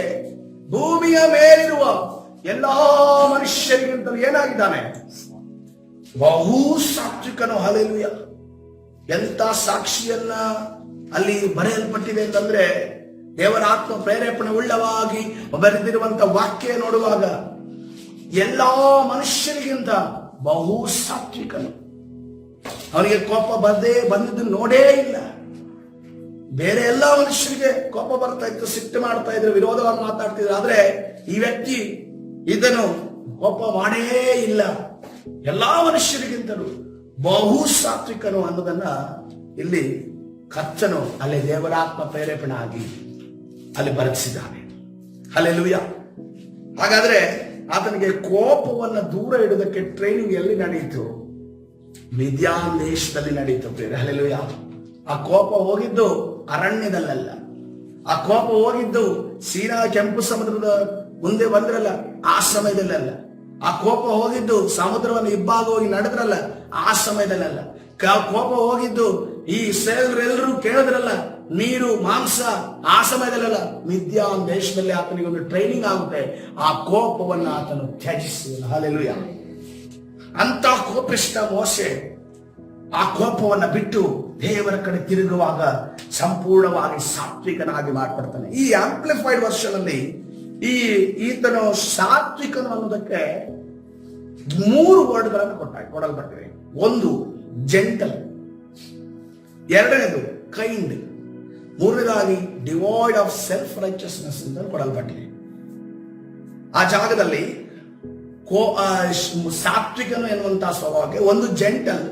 ಭೂಮಿಯ ಮೇಲಿರುವ ಎಲ್ಲಾ ಮನುಷ್ಯರಿಗಿಂತಲೂ ಏನಾಗಿದ್ದಾನೆ? ಬಹು ಸಾತ್ವಿಕನು. ಹಲ್ಲೆಲೂಯಾ. ಎಂತ ಸಾಕ್ಷಿಯನ್ನ ಅಲ್ಲಿ ಬರೆಯಲ್ಪಟ್ಟಿದೆ ಅಂತಂದ್ರೆ, ದೇವರ ಆತ್ಮ ಪ್ರೇರೇಪಣೆ ಉಳ್ಳವಾಗಿ ಬರೆದಿರುವಂತ ವಾಕ್ಯ ನೋಡುವಾಗ ಎಲ್ಲಾ ಮನುಷ್ಯರಿಗಿಂತ ಬಹು ಸಾತ್ವಿಕನು. ಅವನಿಗೆ ಕೋಪ ಬಂದಿದ್ದು ನೋಡೇ ಇಲ್ಲ. ಬೇರೆ ಎಲ್ಲಾ ಮನುಷ್ಯರಿಗೆ ಕೋಪ ಬರ್ತಾ ಇತ್ತು, ಸಿಟ್ಟು ಮಾಡ್ತಾ ಇದ್ರು, ವಿರೋಧವಾಗಿ ಮಾತಾಡ್ತಿದ್ರು. ಆದ್ರೆ ಈ ವ್ಯಕ್ತಿ ಇದನ್ನು ಕೋಪ ಮಾಡೇ ಇಲ್ಲ. ಎಲ್ಲಾ ಮನುಷ್ಯರಿಗಿಂತಲೂ ಬಹು ಸಾತ್ವಿಕನು ಅನ್ನೋದನ್ನ ಇಲ್ಲಿ ಕರ್ತನು ಅಲ್ಲಿ ದೇವರಾತ್ಮ ಪ್ರೇರೇಪಣೆ ಆಗಿ ಅಲ್ಲಿ ಬರೆಸಿದ್ದಾನೆ. ಹಲ್ಲೆಲೂಯಾ. ಹಾಗಾದ್ರೆ ಆತನಿಗೆ ಕೋಪವನ್ನ ದೂರ ಇಡೋದಕ್ಕೆ ಟ್ರೈನಿಂಗ್ ಎಲ್ಲಿ ನಡೆಯಿತು? ಮಿದ್ಯಾನ್ ದೇಶದಲ್ಲಿ ನಡೆಯಿತು ಪ್ರಿಯರೇ. ಹಲ್ಲೆಲೂಯಾ. ಆ ಕೋಪ ಹೋಗಿದ್ದು ಅರಣ್ಯದಲ್ಲ. ಆ ಕೋಪ ಹೋಗಿದ್ದು ಸೀನಾ ಕೆಂಪು ಸಮುದ್ರದ ಮುಂದೆ ಬಂದ್ರಲ್ಲ ಆ ಸಮಯದಲ್ಲ. ಆ ಕೋಪ ಹೋಗಿದ್ದು ಸಮುದ್ರವನ್ನು ಇಬ್ಬಾಗ ಹೋಗಿ ನಡೆದ್ರಲ್ಲ ಆ ಸಮಯದಲ್ಲ. ಕೋಪ ಹೋಗಿದ್ದು ಈ ಇಸ್ರಾಯೇಲ್ಯರೆಲ್ಲರೂ ಕೇಳಿದ್ರಲ್ಲ ನೀರು, ಮಾಂಸ, ಆ ಸಮಯದಲ್ಲ. ಮಿದ್ಯಾನ್ ದೇಶದಲ್ಲಿ ಆತನಿಗೆ ಒಂದು ಟ್ರೈನಿಂಗ್ ಆಗುತ್ತೆ. ಆ ಕೋಪವನ್ನು ಆತನು ತ್ಯಜಿಸಿದ. ಹಲ್ಲೆಲೂಯಾ. ಅಂತ ಕೋಪಿಷ್ಟ ಮೋಶೆ ಆ ಕೋಪವನ್ನ ಬಿಟ್ಟು ದೇವರ ಕಡೆ ತಿರುಗುವಾಗ ಸಂಪೂರ್ಣವಾಗಿ ಸಾತ್ವಿಕನಾಗಿ ಮಾರ್ಪಡ್ತಾನೆ. ಈ ಆಂಪ್ಲಿಫೈಡ್ ವರ್ಷನ್ ಅಲ್ಲಿ ಈತನು ಸಾತ್ವಿಕನು ಅನ್ನೋದಕ್ಕೆ 3 ವರ್ಡ್ಗಳನ್ನು ಕೊಡಲ್ಪಟ್ಟಿವೆ. ಒಂದು ಜೆಂಟಲ್, ಎರಡನೇದು ಕೈಂಡ್. ಮೂರನೇದಾಗಿ ಡಿವೈಡ್ ಆಫ್ ಸೆಲ್ಫ್ ರೈಚಸ್ನೆಸ್ ಅಂತ ಕೊಡಲ್ಪಟ್ಟಿದೆ. ಆ ಜಾಗದಲ್ಲಿ ಸಾತ್ವಿಕನು ಎನ್ನುವಂತಹ ಸ್ವಭಾವಕ್ಕೆ ಒಂದು ಜೆಂಟಲ್,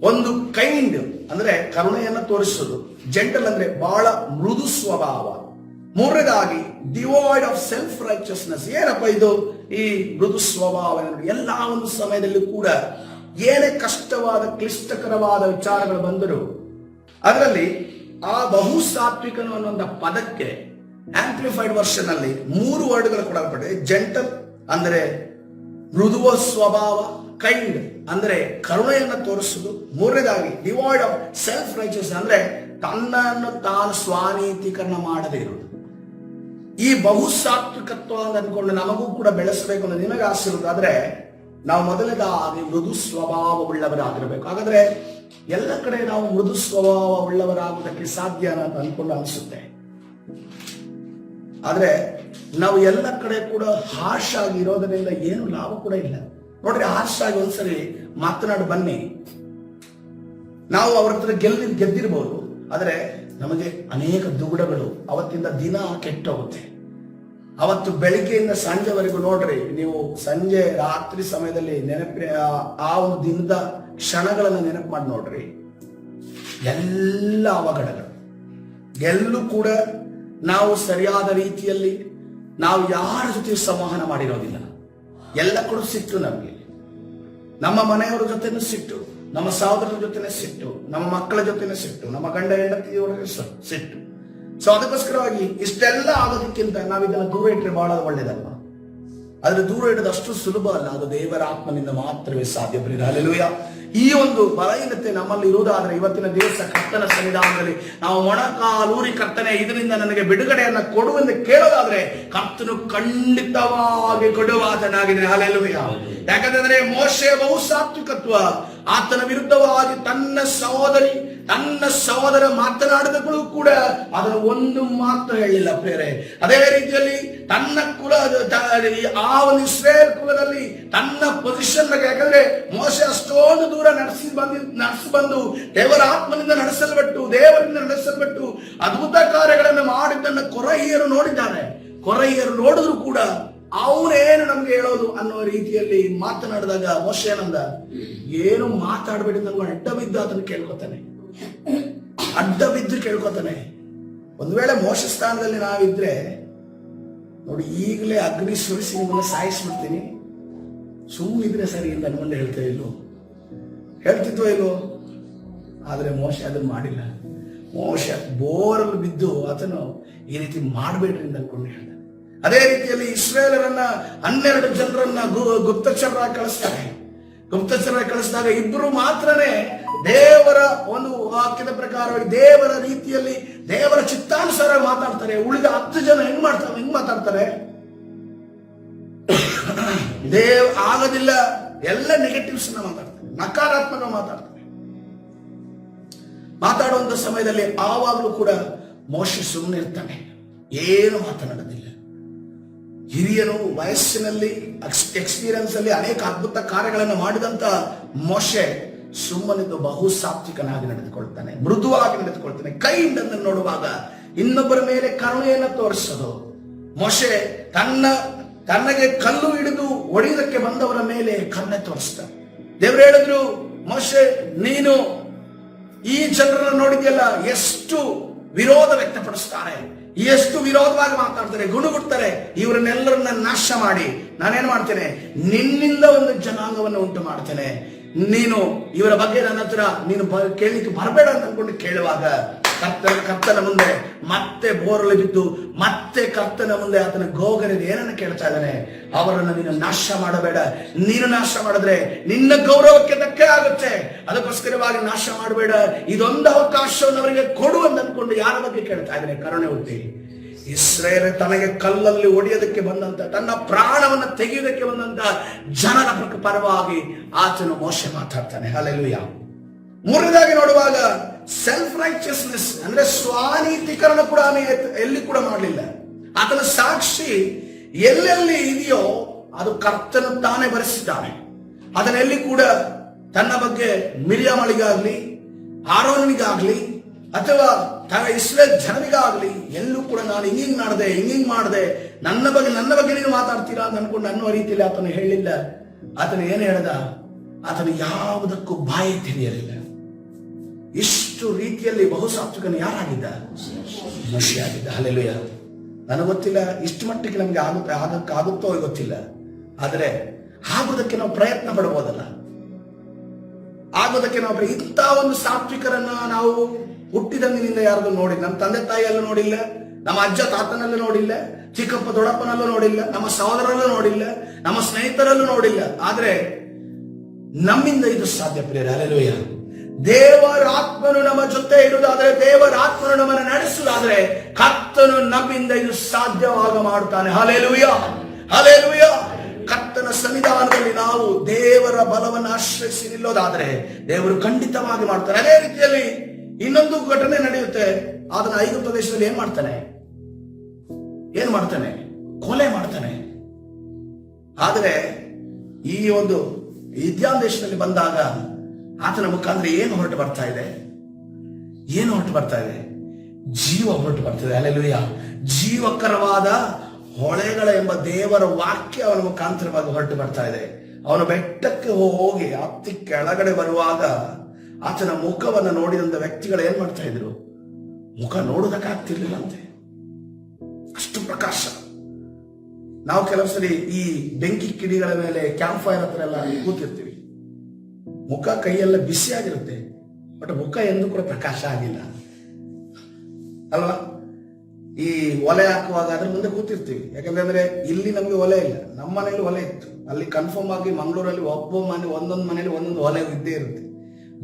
ಒಂದು ಕೈಂಡ್ ಅಂದ್ರೆ ಕರುಣೆಯನ್ನು ತೋರಿಸೋದು, ಜೆಂಟಲ್ ಅಂದ್ರೆ ಬಹಳ ಮೃದು ಸ್ವಭಾವ. ಮೂರನೇದಾಗಿ ಡಿವೈಡ್ ಆಫ್ ಸೆಲ್ಫ್ ರೈಚಸ್ನೆಸ್. ಏನಪ್ಪ ಇದು ಈ ಮೃದು ಸ್ವಭಾವ? ಎಲ್ಲ ಒಂದು ಸಮಯದಲ್ಲಿ ಕೂಡ ಏನೇ ಕಷ್ಟವಾದ ಕ್ಲಿಷ್ಟಕರವಾದ ವಿಚಾರಗಳು ಬಂದರೂ ಅದರಲ್ಲಿ ಆ ಬಹುಸಾತ್ವಿಕನು ಅನ್ನುವಂಥ ಪದಕ್ಕೆ ಆಂಪ್ಲಿಫೈಡ್ ವರ್ಷನ್ ಅಲ್ಲಿ 3 ವರ್ಡ್ಗಳು ಕೊಡಲ್ಪಟ್ಟಿದೆ. ಜೆಂಟಲ್ ಅಂದ್ರೆ ಮೃದುವ ಸ್ವಭಾವ, ಕೈಂಡ್ ಅಂದ್ರೆ ಕರುಣೆಯನ್ನು ತೋರಿಸುವುದು, ಮೂರನೇದಾಗಿ ಡಿವೈಡ್ ಆಫ್ ಸೆಲ್ಫ್ ರೈಚಸ್ ಅಂದ್ರೆ ತನ್ನನ್ನು ತಾನು ಸ್ವಾನೀತೀಕರಣ ಮಾಡದೇ ಇರುವುದು. ಈ ಬಹುಸಾತ್ವಿಕತ್ವ ಅಂತ ಅನ್ಕೊಂಡು ನಮಗೂ ಕೂಡ ಬೆಳೆಸಬೇಕು ಅನ್ನೋ ನಿಮಗೆ ಆಸೆ ಇರುವುದಾದ್ರೆ ನಾವು ಮೊದಲನೇದಾಗಿ ಮೃದು ಸ್ವಭಾವವುಳ್ಳವರಾಗಿರಬೇಕು. ಹಾಗಾದ್ರೆ ಎಲ್ಲ ಕಡೆ ನಾವು ಮೃದು ಸ್ವಭಾವವುಳ್ಳವರಾಗುವುದಕ್ಕೆ ಸಾಧ್ಯ ಅಂತ ಅನ್ಕೊಂಡು ಅನಿಸುತ್ತೆ. ಆದ್ರೆ ನಾವು ಎಲ್ಲ ಕಡೆ ಕೂಡ ಹಾರ್ಷ್ ಆಗಿ ಇರೋದರಿಂದ ಏನು ಲಾಭ ಕೂಡ ಇಲ್ಲ. ನೋಡ್ರಿ, ಹಾರ್ಷ್ ಆಗಿ ಒಂದ್ಸರಿ ಮಾತನಾಡಿ ಬನ್ನಿ, ನಾವು ಅವ್ರ ಹತ್ರ ಗೆದ್ದಿರ್ಬೋದು, ಆದ್ರೆ ನಮಗೆ ಅನೇಕ ದುಗುಡಗಳು ಅವತ್ತಿಂದ ದಿನ ಕೆಟ್ಟೋಗುತ್ತೆ. ಅವತ್ತು ಬೆಳಿಗ್ಗೆಯಿಂದ ಸಂಜೆವರೆಗೂ ನೋಡ್ರಿ, ನೀವು ಸಂಜೆ ರಾತ್ರಿ ಸಮಯದಲ್ಲಿ ಆ ಒಂದು ದಿನದ ಕ್ಷಣಗಳನ್ನು ನೆನಪು ಮಾಡಿ ನೋಡ್ರಿ, ಎಲ್ಲ ಅವಘಡಗಳು. ಎಲ್ಲೂ ಕೂಡ ನಾವು ಸರಿಯಾದ ರೀತಿಯಲ್ಲಿ ನಾವು ಯಾರ ಜೊತೆ ಸಂವಹನ ಮಾಡಿರೋದಿಲ್ಲ. ಎಲ್ಲ ಕೂಡ ಸಿಟ್ಟು ನಮಗೆ, ನಮ್ಮ ಮನೆಯವರ ಜೊತೆನೂ ಸಿಟ್ಟು, ನಮ್ಮ ಸಹೋದರರ ಜೊತೆನೇ ಸಿಟ್ಟು, ನಮ್ಮ ಮಕ್ಕಳ ಜೊತೆನೇ ಸಿಟ್ಟು, ನಮ್ಮ ಗಂಡ ಹೆಂಡತಿಯವರಿಗೆ ಸಿಟ್ಟು. ಸೊ ಅದಕ್ಕೋಸ್ಕರವಾಗಿ ಇಷ್ಟೆಲ್ಲ ಆಗೋದಕ್ಕಿಂತ ನಾವು ಇದನ್ನು ದೂರ ಇಟ್ಟರೆ ಬಹಳ ಒಳ್ಳೇದಲ್ವ? ಆದ್ರೆ ದೂರ ಇಡೋದು ಅಷ್ಟು ಸುಲಭ ಅಲ್ಲ, ಅದು ದೇವರ ಆತ್ಮನಿಂದ ಮಾತ್ರವೇ ಸಾಧ್ಯ. ಹಲ್ಲೆಲೂಯಾ. ಈ ಒಂದು ಬಲಹೀನತೆ ನಮ್ಮಲ್ಲಿ ಇರುವುದಾದ್ರೆ ಇವತ್ತಿನ ದಿವಸ ಕರ್ತನ ಸನ್ನಿಧಾನದಲ್ಲಿ ನಾವು ಮೊಣಕಾಲೂರಿ ಕರ್ತನೆ ಇದರಿಂದ ನನಗೆ ಬಿಡುಗಡೆಯನ್ನ ಕೊಡುವೆಂದು ಕೇಳೋದಾದ್ರೆ ಕರ್ತನು ಖಂಡಿತವಾಗಿ ಕೊಡುವಾತನಾಗಿದೆ. ಹಲ್ಲೆಲೂಯಾ. ಯಾಕಂದ್ರೆ ಮೋಶೆಯ ಬಹುಸಾತ್ವಿಕತ್ವ, ಆತನ ವಿರುದ್ಧವಾಗಿ ತನ್ನ ಸಹೋದರ ಮಾತನಾಡಿದಗಳು ಕೂಡ ಅದರ ಒಂದು ಮಾತು ಹೇಳಿಲ್ಲ ಪ್ರೇರೆ. ಅದೇ ರೀತಿಯಲ್ಲಿ ತನ್ನ ಆ ಒಂದು ಇಸ್ರೇಲ್ ಕುಲದಲ್ಲಿ ತನ್ನ ಪೊಸಿಷನ್, ಯಾಕಂದ್ರೆ ಮೋಶೆ ಅಷ್ಟೊಂದು ದೂರ ನಡೆಸಿ ಬಂದು ದೇವರ ಆತ್ಮನಿಂದ ದೇವರಿಂದ ನಡೆಸಲ್ಪಟ್ಟು ಅದ್ಭುತ ಕಾರ್ಯಗಳನ್ನು ಮಾಡಿದ್ದನ್ನು ಕೊರಹಿಯರು ನೋಡಿದ್ದಾರೆ. ಕೊರಹಿಯರು ನೋಡಿದ್ರು ಕೂಡ ಅವನೇನು ನಮ್ಗೆ ಹೇಳೋದು ಅನ್ನೋ ರೀತಿಯಲ್ಲಿ ಮಾತನಾಡಿದಾಗ ಮೋಶೆ ಏನಂದ, ಏನು ಮಾತಾಡ್ಬೇಡಿ, ನಮ್ಗೆ ಅಡ್ಡ ಬಿದ್ದು ಅದನ್ನು ಕೇಳ್ಕೊತಾನೆ. ಒಂದ್ ವೇಳೆ ಮೋಶ ಸ್ಥಾನದಲ್ಲಿ ನಾವಿದ್ರೆ ನೋಡಿ, ಈಗಲೇ ಅಗ್ನಿ ಸುರಿಸಿ ನಿಮ್ಮನ್ನ ಸಾಯಿಸ್ಬಿಡ್ತೀನಿ, ಸುಮ್ಮನಿದ್ರೆ ಸರಿ ಅಂತ ಅನ್ಕೊಂಡು ಹೇಳ್ತಿದ್ವೋ ಇಲ್ವೋ? ಆದ್ರೆ ಮೋಶ ಅದನ್ನು ಮಾಡಿಲ್ಲ. ಮೋಶ ಬೋರಲ್ಲಿ ಬಿದ್ದು ಆತನು ಈ ರೀತಿ ಮಾಡಬೇಡ್ರಿ ಅಂತ ಅನ್ಕೊಂಡು ಹೇಳ್ದ. ಅದೇ ರೀತಿಯಲ್ಲಿ ಇಸ್ರೇಲರನ್ನ 12 ಜನರನ್ನ ಗುಪ್ತಚರರಾಗಿ ಕಳಿಸಿದಾಗ ಇಬ್ಬರು ಮಾತ್ರನೇ ದೇವರ ಒಂದು ವಾಕ್ಯದ ಪ್ರಕಾರವಾಗಿ ದೇವರ ರೀತಿಯಲ್ಲಿ ದೇವರ ಚಿತ್ತಾನುಸಾರ ಮಾತಾಡ್ತಾರೆ. ಉಳಿದ 10 ಜನ ಹೆಂಗ್ ಮಾತಾಡ್ತಾರೆ? ಆಗೋದಿಲ್ಲ. ಎಲ್ಲ ನೆಗೆಟಿವ್ಸ್ ಮಾತಾಡ್ತಾರೆ, ನಕಾರಾತ್ಮಕ ಮಾತಾಡುವಂತ ಸಮಯದಲ್ಲಿ ಆವಾಗಲೂ ಕೂಡ ಮೋಶೆ ಸುಮ್ಮನೆ ಇರ್ತಾನೆ, ಏನು ಮಾತನಾಡೋದಿಲ್ಲ. ಹಿರಿಯನು ವಯಸ್ಸಿನಲ್ಲಿ ಎಕ್ಸ್ಪೀರಿಯನ್ಸ್ ಅಲ್ಲಿ ಅನೇಕ ಅದ್ಭುತ ಕಾರ್ಯಗಳನ್ನು ಮಾಡಿದಂತ ಮೋಶೆ ಸುಮ್ಮನಿದ್ದು ಬಹುಸಾತ್ವಿಕನಾಗಿ ನಡೆದುಕೊಳ್ತಾನೆ, ಮೃದುವಾಗಿ ನಡೆದುಕೊಳ್ತಾನೆ. ಕೈಂಡ್ ಅನ್ನು ನೋಡುವಾಗ ಇನ್ನೊಬ್ಬರ ಮೇಲೆ ಕರುಣೆಯನ್ನು ತೋರಿಸೋದು. ಮೋಶೆ ತನ್ನಗೆ ಕಲ್ಲು ಹಿಡಿದು ಹೊಡೆಯುವುದಕ್ಕೆ ಬಂದವರ ಮೇಲೆ ಕರುಣೆ ತೋರಿಸ್ತಾನೆ. ದೇವರು ಹೇಳಿದ್ರು, ಮೋಶೆ ನೀನು ಈ ಜನರನ್ನು ನೋಡಿದ್ಯಲ್ಲ, ಎಷ್ಟು ವಿರೋಧ ವ್ಯಕ್ತಪಡಿಸ್ತಾರೆ, ಎಷ್ಟು ವಿರೋಧವಾಗಿ ಮಾತಾಡ್ತಾರೆ, ಗುಣಗುಡ್ತಾರೆ. ಇವರನ್ನೆಲ್ಲರನ್ನ ನಾಶ ಮಾಡಿ ನಾನೇನ್ ಮಾಡ್ತೇನೆ, ನಿನ್ನಿಂದ ಒಂದು ಜನಾಂಗವನ್ನು ಉಂಟು ಮಾಡ್ತೇನೆ. ನೀನು ಇವರ ಬಗ್ಗೆ ನನ್ನ ಹತ್ರ ನೀನು ಕೇಳಲಿಕ್ಕೆ ಬರಬೇಡ ಅಂತ ಅನ್ಕೊಂಡು ಕೇಳುವಾಗ ಕರ್ತನ ಮುಂದೆ ಮತ್ತೆ ಬೋರಲು ಬಿದ್ದು ಮತ್ತೆ ಕರ್ತನ ಮುಂದೆ ಆತನ ಗೋಗರಿದ ಏನನ್ನು ಕೇಳ್ತಾ ಇದ್ದಾನೆ, ಅವರನ್ನು ನೀನು ನಾಶ ಮಾಡಬೇಡ. ನೀನು ನಾಶ ಮಾಡಿದ್ರೆ ನಿನ್ನ ಗೌರವಕ್ಕೆ ಧಕ್ಕೆ ಆಗುತ್ತೆ, ಅದಕ್ಕೋಸ್ಕರವಾಗಿ ನಾಶ ಮಾಡಬೇಡ. ಇದೊಂದು ಅವಕಾಶವನ್ನು ಅವರಿಗೆ ಕೊಡು ಅಂತ ಅನ್ಕೊಂಡು ಯಾರ ಬಗ್ಗೆ ಕೇಳ್ತಾ ಇದ್ದಾನೆ? ಕರುಣೆ ಹುಟ್ಟಿ ಇಸ್ರೇಲ್ ತನಗೆ ಕಲ್ಲಲ್ಲಿ ಹೊಡೆಯೋದಕ್ಕೆ ಬಂದಂತ, ತನ್ನ ಪ್ರಾಣವನ್ನು ತೆಗೆಯುವುದಕ್ಕೆ ಬಂದಂತ ಜನರ ಪರವಾಗಿ ಆತನು ಮೋಶೆ ಮಾತಾಡ್ತಾನೆ. ಹಲ್ಲೆಲೂಯಾ. ಮೂರನೇದಾಗಿ ನೋಡುವಾಗ ಸೆಲ್ಫ್ ರೈಚಿಯಸ್ನೆಸ್ ಅಂದ್ರೆ ಸ್ವಾನೀತೀಕರಣ ಕೂಡ ಎಲ್ಲಿ ಕೂಡ ಮಾಡಲಿಲ್ಲ. ಆತನ ಸಾಕ್ಷಿ ಎಲ್ಲೆಲ್ಲಿ ಇದೆಯೋ ಅದು ಕರ್ತನು ತಾನೇ ಬರೆಸಿದ್ದಾನೆ. ಅದನ್ನೆಲ್ಲಿ ಕೂಡ ತನ್ನ ಬಗ್ಗೆ ಮಿರಿಯಾಮಳಿಗಾಗ್ಲಿ ಆರೋನಿಗಾಗ್ಲಿ ಅಥವಾ ಇಸ್ರೇಲ್ ಜನರಿಗಾಗಲಿ ಎಲ್ಲೂ ಕೂಡ ನಾನು ಹಿಂಗಿಂಗ್ ಮಾಡಿದೆ ನನ್ನ ಬಗ್ಗೆ ನೀನು ಮಾತಾಡ್ತೀರಾ ಅಂತ ಅನ್ಕೊಂಡು ಅನ್ನುವ ರೀತಿಯಲ್ಲಿ ಆತನು ಹೇಳಿಲ್ಲ. ಆತನು ಏನು ಹೇಳ್ದ? ಆತನು ಯಾವುದಕ್ಕೂ ಬಾಯಿ ತೆರೆಯಲಿಲ್ಲ. ಇಷ್ಟು ರೀತಿಯಲ್ಲಿ ಬಹುಸಾತ್ವಿಕನು ಯಾರಾಗಿದ್ದ? ಮೋಶೆ ಆಗಿದ್ದ. ಹಲ್ಲೆಲೂಯಾ. ನನಗೆ ಗೊತ್ತಿಲ್ಲ ಇಷ್ಟು ಮಟ್ಟಿಗೆ ನಮ್ಗೆ ಆಗುತ್ತೋ ಗೊತ್ತಿಲ್ಲ. ಆದರೆ ಆಗೋದಕ್ಕೆ ನಾವು ಪ್ರಯತ್ನ ಪಡಬಹುದಲ್ಲ. ಆಗೋದಕ್ಕೆ ನಾವು ಇಂಥ ಒಂದು ಸಾತ್ವಿಕರನ್ನ ನಾವು ಹುಟ್ಟಿದಂದಿನಿಂದ ಯಾರದು ನೋಡಿಲ್ಲ. ನಮ್ಮ ತಂದೆ ತಾಯಿಯಲ್ಲೂ ನೋಡಿಲ್ಲ, ನಮ್ಮ ಅಜ್ಜ ತಾತನಲ್ಲೂ ನೋಡಿಲ್ಲ, ಚಿಕ್ಕಪ್ಪ ದೊಡ್ಡಪ್ಪನಲ್ಲೂ ನೋಡಿಲ್ಲ, ನಮ್ಮ ಸಹೋದರಲ್ಲೂ ನೋಡಿಲ್ಲ, ನಮ್ಮ ಸ್ನೇಹಿತರಲ್ಲೂ ನೋಡಿಲ್ಲ. ಆದ್ರೆ ನಮ್ಮಿಂದ ಇದು ಸಾಧ್ಯ ಪ್ರಿಯರೇ. ಹಲ್ಲೆಲೂಯಾ. ದೇವರ ಆತ್ಮನು ನಮ್ಮ ಜೊತೆ ಇರುವುದಾದ್ರೆ, ದೇವರ ಆತ್ಮನು ನಮ್ಮನ್ನು ನಡೆಸುವುದಾದ್ರೆ, ಕರ್ತನು ನಮ್ಮಿಂದ ಇದು ಸಾಧ್ಯವಾಗ ಮಾಡುತ್ತಾನೆ. Hallelujah, hallelujah. ಕರ್ತನ ಸನ್ನಿಧಾನದಲ್ಲಿ ನಾವು ದೇವರ ಬಲವನ್ನು ಆಶ್ರಯಿಸಿ ನಿಲ್ಲೋದಾದ್ರೆ ದೇವರು ಖಂಡಿತವಾಗಿ ಮಾಡ್ತಾರೆ. ಅದೇ ರೀತಿಯಲ್ಲಿ ಇನ್ನೊಂದು ಘಟನೆ ನಡೆಯುತ್ತೆ. ಅದನ್ನ ಐಗುಪ್ತ ದೇಶದಲ್ಲಿ ಏನ್ ಮಾಡ್ತಾನೆ? ಕೊಲೆ ಮಾಡ್ತಾನೆ. ಆದರೆ ಈ ಒಂದು ಮಿದ್ಯಾನ್ ದೇಶದಲ್ಲಿ ಬಂದಾಗ ಆತನ ಮುಖಾಂತರ ಏನು ಹೊರಟು ಬರ್ತಾ ಇದೆ? ಜೀವ ಹೊರಟು ಬರ್ತದೆ. ಹಲ್ಲೆಲೂಯಾ. ಜೀವಕರವಾದ ಹೊಳೆಗಳ ಎಂಬ ದೇವರ ವಾಕ್ಯ ಅವನ ಮುಖಾಂತರವಾಗಿ ಹೊರಟು ಬರ್ತಾ ಇದೆ. ಅವನು ಬೆಟ್ಟಕ್ಕೆ ಹೋಗಿ ಹತ್ತಿ ಕೆಳಗಡೆ ಬರುವಾಗ ಆತನ ಮುಖವನ್ನು ನೋಡಿದಂತ ವ್ಯಕ್ತಿಗಳು ಏನ್ ಮಾಡ್ತಾ ಇದ್ರು? ಮುಖ ನೋಡೋದಕ್ಕಾಗ್ತಿರ್ಲಿಲ್ಲಂತೆ, ಅಷ್ಟು ಪ್ರಕಾಶ. ನಾವು ಕೆಲವು ಸರಿ ಈ ಬೆಂಕಿ ಕಿಡಿಗಳ ಮೇಲೆ ಕ್ಯಾಂಪ್ ಫೈರ್ ಹತ್ರ ಎಲ್ಲ ಕೂತಿರ್ತೀವಿ. ಮುಖ ಕೈಯೆಲ್ಲ ಬಿಸಿಯಾಗಿರುತ್ತೆ, ಬಟ್ ಮುಖ ಎಂದೂ ಕೂಡ ಪ್ರಕಾಶ ಆಗಿಲ್ಲ ಅಲ್ವಾ? ಈ ಒಲೆ ಹಾಕುವಾಗ ಅದ್ರ ಮುಂದೆ ಕೂತಿರ್ತೀವಿ. ಯಾಕಂದ್ರೆ ಇಲ್ಲಿ ನಮ್ಗೆ ಒಲೆ ಇಲ್ಲ. ನಮ್ಮ ಮನೇಲಿ ಒಲೆ ಇತ್ತು. ಅಲ್ಲಿ ಕನ್ಫರ್ಮ್ ಆಗಿ ಮಂಗಳೂರಲ್ಲಿ ಒಂದೊಂದು ಮನೇಲಿ ಒಂದೊಂದು ಒಲೆ ಇದ್ದೇ ಇರುತ್ತೆ.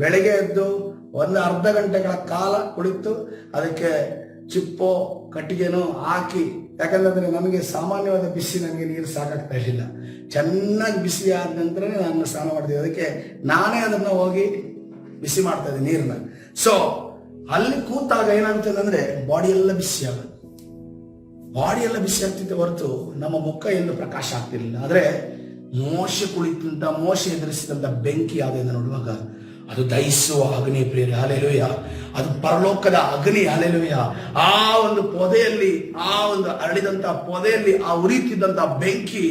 ಬೆಳಗ್ಗೆ ಎದ್ದು ಒಂದು ಅರ್ಧ ಗಂಟೆಗಳ ಕಾಲ ಕುಳಿತು ಅದಕ್ಕೆ ಚಿಪ್ಪೋ ಕಟ್ಟಿಗೆನೋ ಹಾಕಿ, ಯಾಕಂದ್ರೆ ನಮಗೆ ಸಾಮಾನ್ಯವಾದ ಬಿಸಿ, ನನಗೆ ನೀರು ಸಾಕಾಗ್ತಾ ಇರಲಿಲ್ಲ. ಚೆನ್ನಾಗಿ ಬಿಸಿ ಆದ ನಂತರನೇ ನಾನು ಸ್ನಾನ ಮಾಡ್ತೀವಿ. ಅದಕ್ಕೆ ನಾನೇ ಅದನ್ನ ಹೋಗಿ ಬಿಸಿ ಮಾಡ್ತಾ ಇದ್ದೆ ನೀರನ್ನ. ಸೊ ಅಲ್ಲಿ ಕೂತಾಗ ಏನಾಗ್ತದೆ ಅಂದ್ರೆ ಬಾಡಿ ಎಲ್ಲ ಬಿಸಿ ಆಗ್ತಿದ್ದೆ ಹೊರತು ನಮ್ಮ ಮುಖ ಎಂದು ಪ್ರಕಾಶ ಆಗ್ತಿರ್ಲಿಲ್ಲ. ಆದ್ರೆ ಮೋಶೆ ಎದುರಿಸಿದಂತ ಬೆಂಕಿ ಯಾವುದೆಂದು ನೋಡುವಾಗ ಅದು ದಹಿಸುವ ಅಗ್ನಿ ಪ್ರಿಯರೇ. ಹಲ್ಲೆಲೂಯಾ. ಅದು ಪರಲೋಕದ ಅಗ್ನಿ. ಹಲ್ಲೆಲೂಯಾ. ಆ ಒಂದು ಪೊದೆಯಲ್ಲಿ, ಆ ಒಂದು ಅರಳಿದಂತ ಪೊದೆಯಲ್ಲಿ ಆ ಉರಿತಿದ್ದಂತ ಬೆಂಕಿ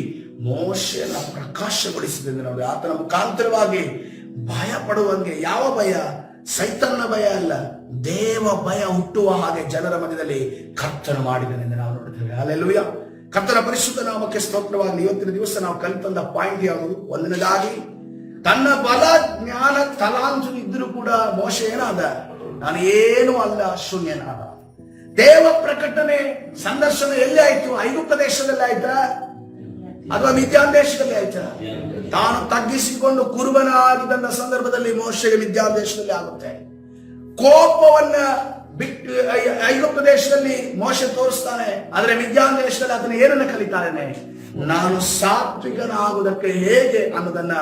ಮೋಶೆನ ಪ್ರಕಾಶಗೊಳಿಸಿದೆ ನೋಡಿ. ಆತನ ಮುಖಾಂತರವಾಗಿ ಭಯ ಪಡುವಂಗೆ, ಯಾವ ಭಯ? ಸೈತನ್ನ ಭಯ ಅಲ್ಲ, ದೇವ ಭಯ ಹುಟ್ಟುವ ಹಾಗೆ ಜನರ ಮಧ್ಯದಲ್ಲಿ ಕರ್ತನ ಮಾಡಿದನೆಂದು ನಾವು ನೋಡ್ತೇವೆ. ಹಲ್ಲೆಲೂಯಾ. ಕರ್ತನ ಪರಿಶುದ್ಧ ನಾಮಕ್ಕೆ ಸ್ತೋತ್ರವಾಗಲಿ. ಇವತ್ತಿನ ದಿವಸ ನಾವು ಕಲಿತಂದ ಪಾಯಿಂಟ್ ಯಾವುದು? ಒಂದನೇದಾಗಿ, ತನ್ನ ಬಲ ಜ್ಞಾನ ತಲಾಂತು ಇದ್ರೂ ಕೂಡ ಮೋಶೆ ಏನಾದ? ನಾನು ಏನು ಅಲ್ಲ, ಶೂನ್ಯನಾದ. ದೇವ ಪ್ರಕಟಣೆ ಸಂದರ್ಶನ ಎಲ್ಲಿ ಆಯ್ತು? ಐಗುಪ್ತ ದೇಶದಲ್ಲಿ ಆಯ್ತಾ ಅಥವಾ ಮಿದ್ಯಾನ್ ದೇಶದಲ್ಲಿ ಆಯ್ತಾ? ತಾನು ತಗ್ಗಿಸಿಕೊಂಡು ಕುರುಬನಾಗಿದ್ದ ಸಂದರ್ಭದಲ್ಲಿ ಮೋಶೆಗೆ ಮಿದ್ಯಾನ್ ದೇಶದಲ್ಲಿ ಆಗುತ್ತೆ. ಕೋಪವನ್ನ ಬಿಟ್ಟು ಐಗುಪ್ತ ದೇಶದಲ್ಲಿ ಮೋಶೆ ತೋರಿಸ್ತಾನೆ. ಆದ್ರೆ ಮಿದ್ಯಾನ್ ದೇಶದಲ್ಲಿ ಅದನ್ನ ಏನನ್ನ ಕಲಿತಾನೆ? ನಾನು ಸಾತ್ವಿಕನಾಗುವುದಕ್ಕೆ ಹೇಗೆ ಅನ್ನೋದನ್ನ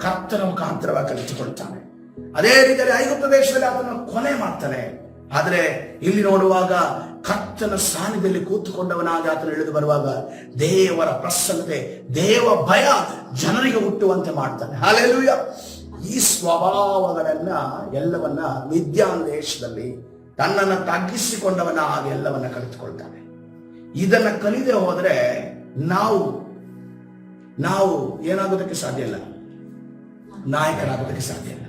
ಕರ್ತನ ಮುಖಾಂತರವಾಗಿ ಕಲಿತುಕೊಳ್ತಾನೆ. ಅದೇ ರೀತಿಯಲ್ಲಿ ಐಗುಪ್ತ ದೇಶದಲ್ಲಿ ಅದನ್ನು ಕೊಲೆ ಮಾಡ್ತಾನೆ. ಆದ್ರೆ ಇಲ್ಲಿ ನೋಡುವಾಗ ಕರ್ತನ ಸಾನ್ನಿಧ್ಯದಲ್ಲಿ ಕೂತುಕೊಂಡವನಾಗಿ ಆತನು ಇಳಿದು ಬರುವಾಗ ದೇವರ ಪ್ರಸನ್ನತೆ, ದೇವ ಭಯ ಜನರಿಗೆ ಹುಟ್ಟುವಂತೆ ಮಾಡ್ತಾನೆ. ಹಲ್ಲೆಲೂಯಾ. ಈ ಸ್ವಭಾವಗಳನ್ನ ಎಲ್ಲವನ್ನ ಮಿದ್ಯಾನ್ ದೇಶದಲ್ಲಿ ತನ್ನನ್ನು ತಗ್ಗಿಸಿಕೊಂಡವನ ಹಾಗೆ ಎಲ್ಲವನ್ನ ಕಲಿತುಕೊಳ್ತಾನೆ. ಇದನ್ನ ಕಲಿದೆ ಹೋದ್ರೆ ನಾವು ಏನಾಗೋದಕ್ಕೆ ಸಾಧ್ಯ ಇಲ್ಲ, ನಾಯಕರಾಗೋದಕ್ಕೆ ಸಾಧ್ಯ ಇಲ್ಲ.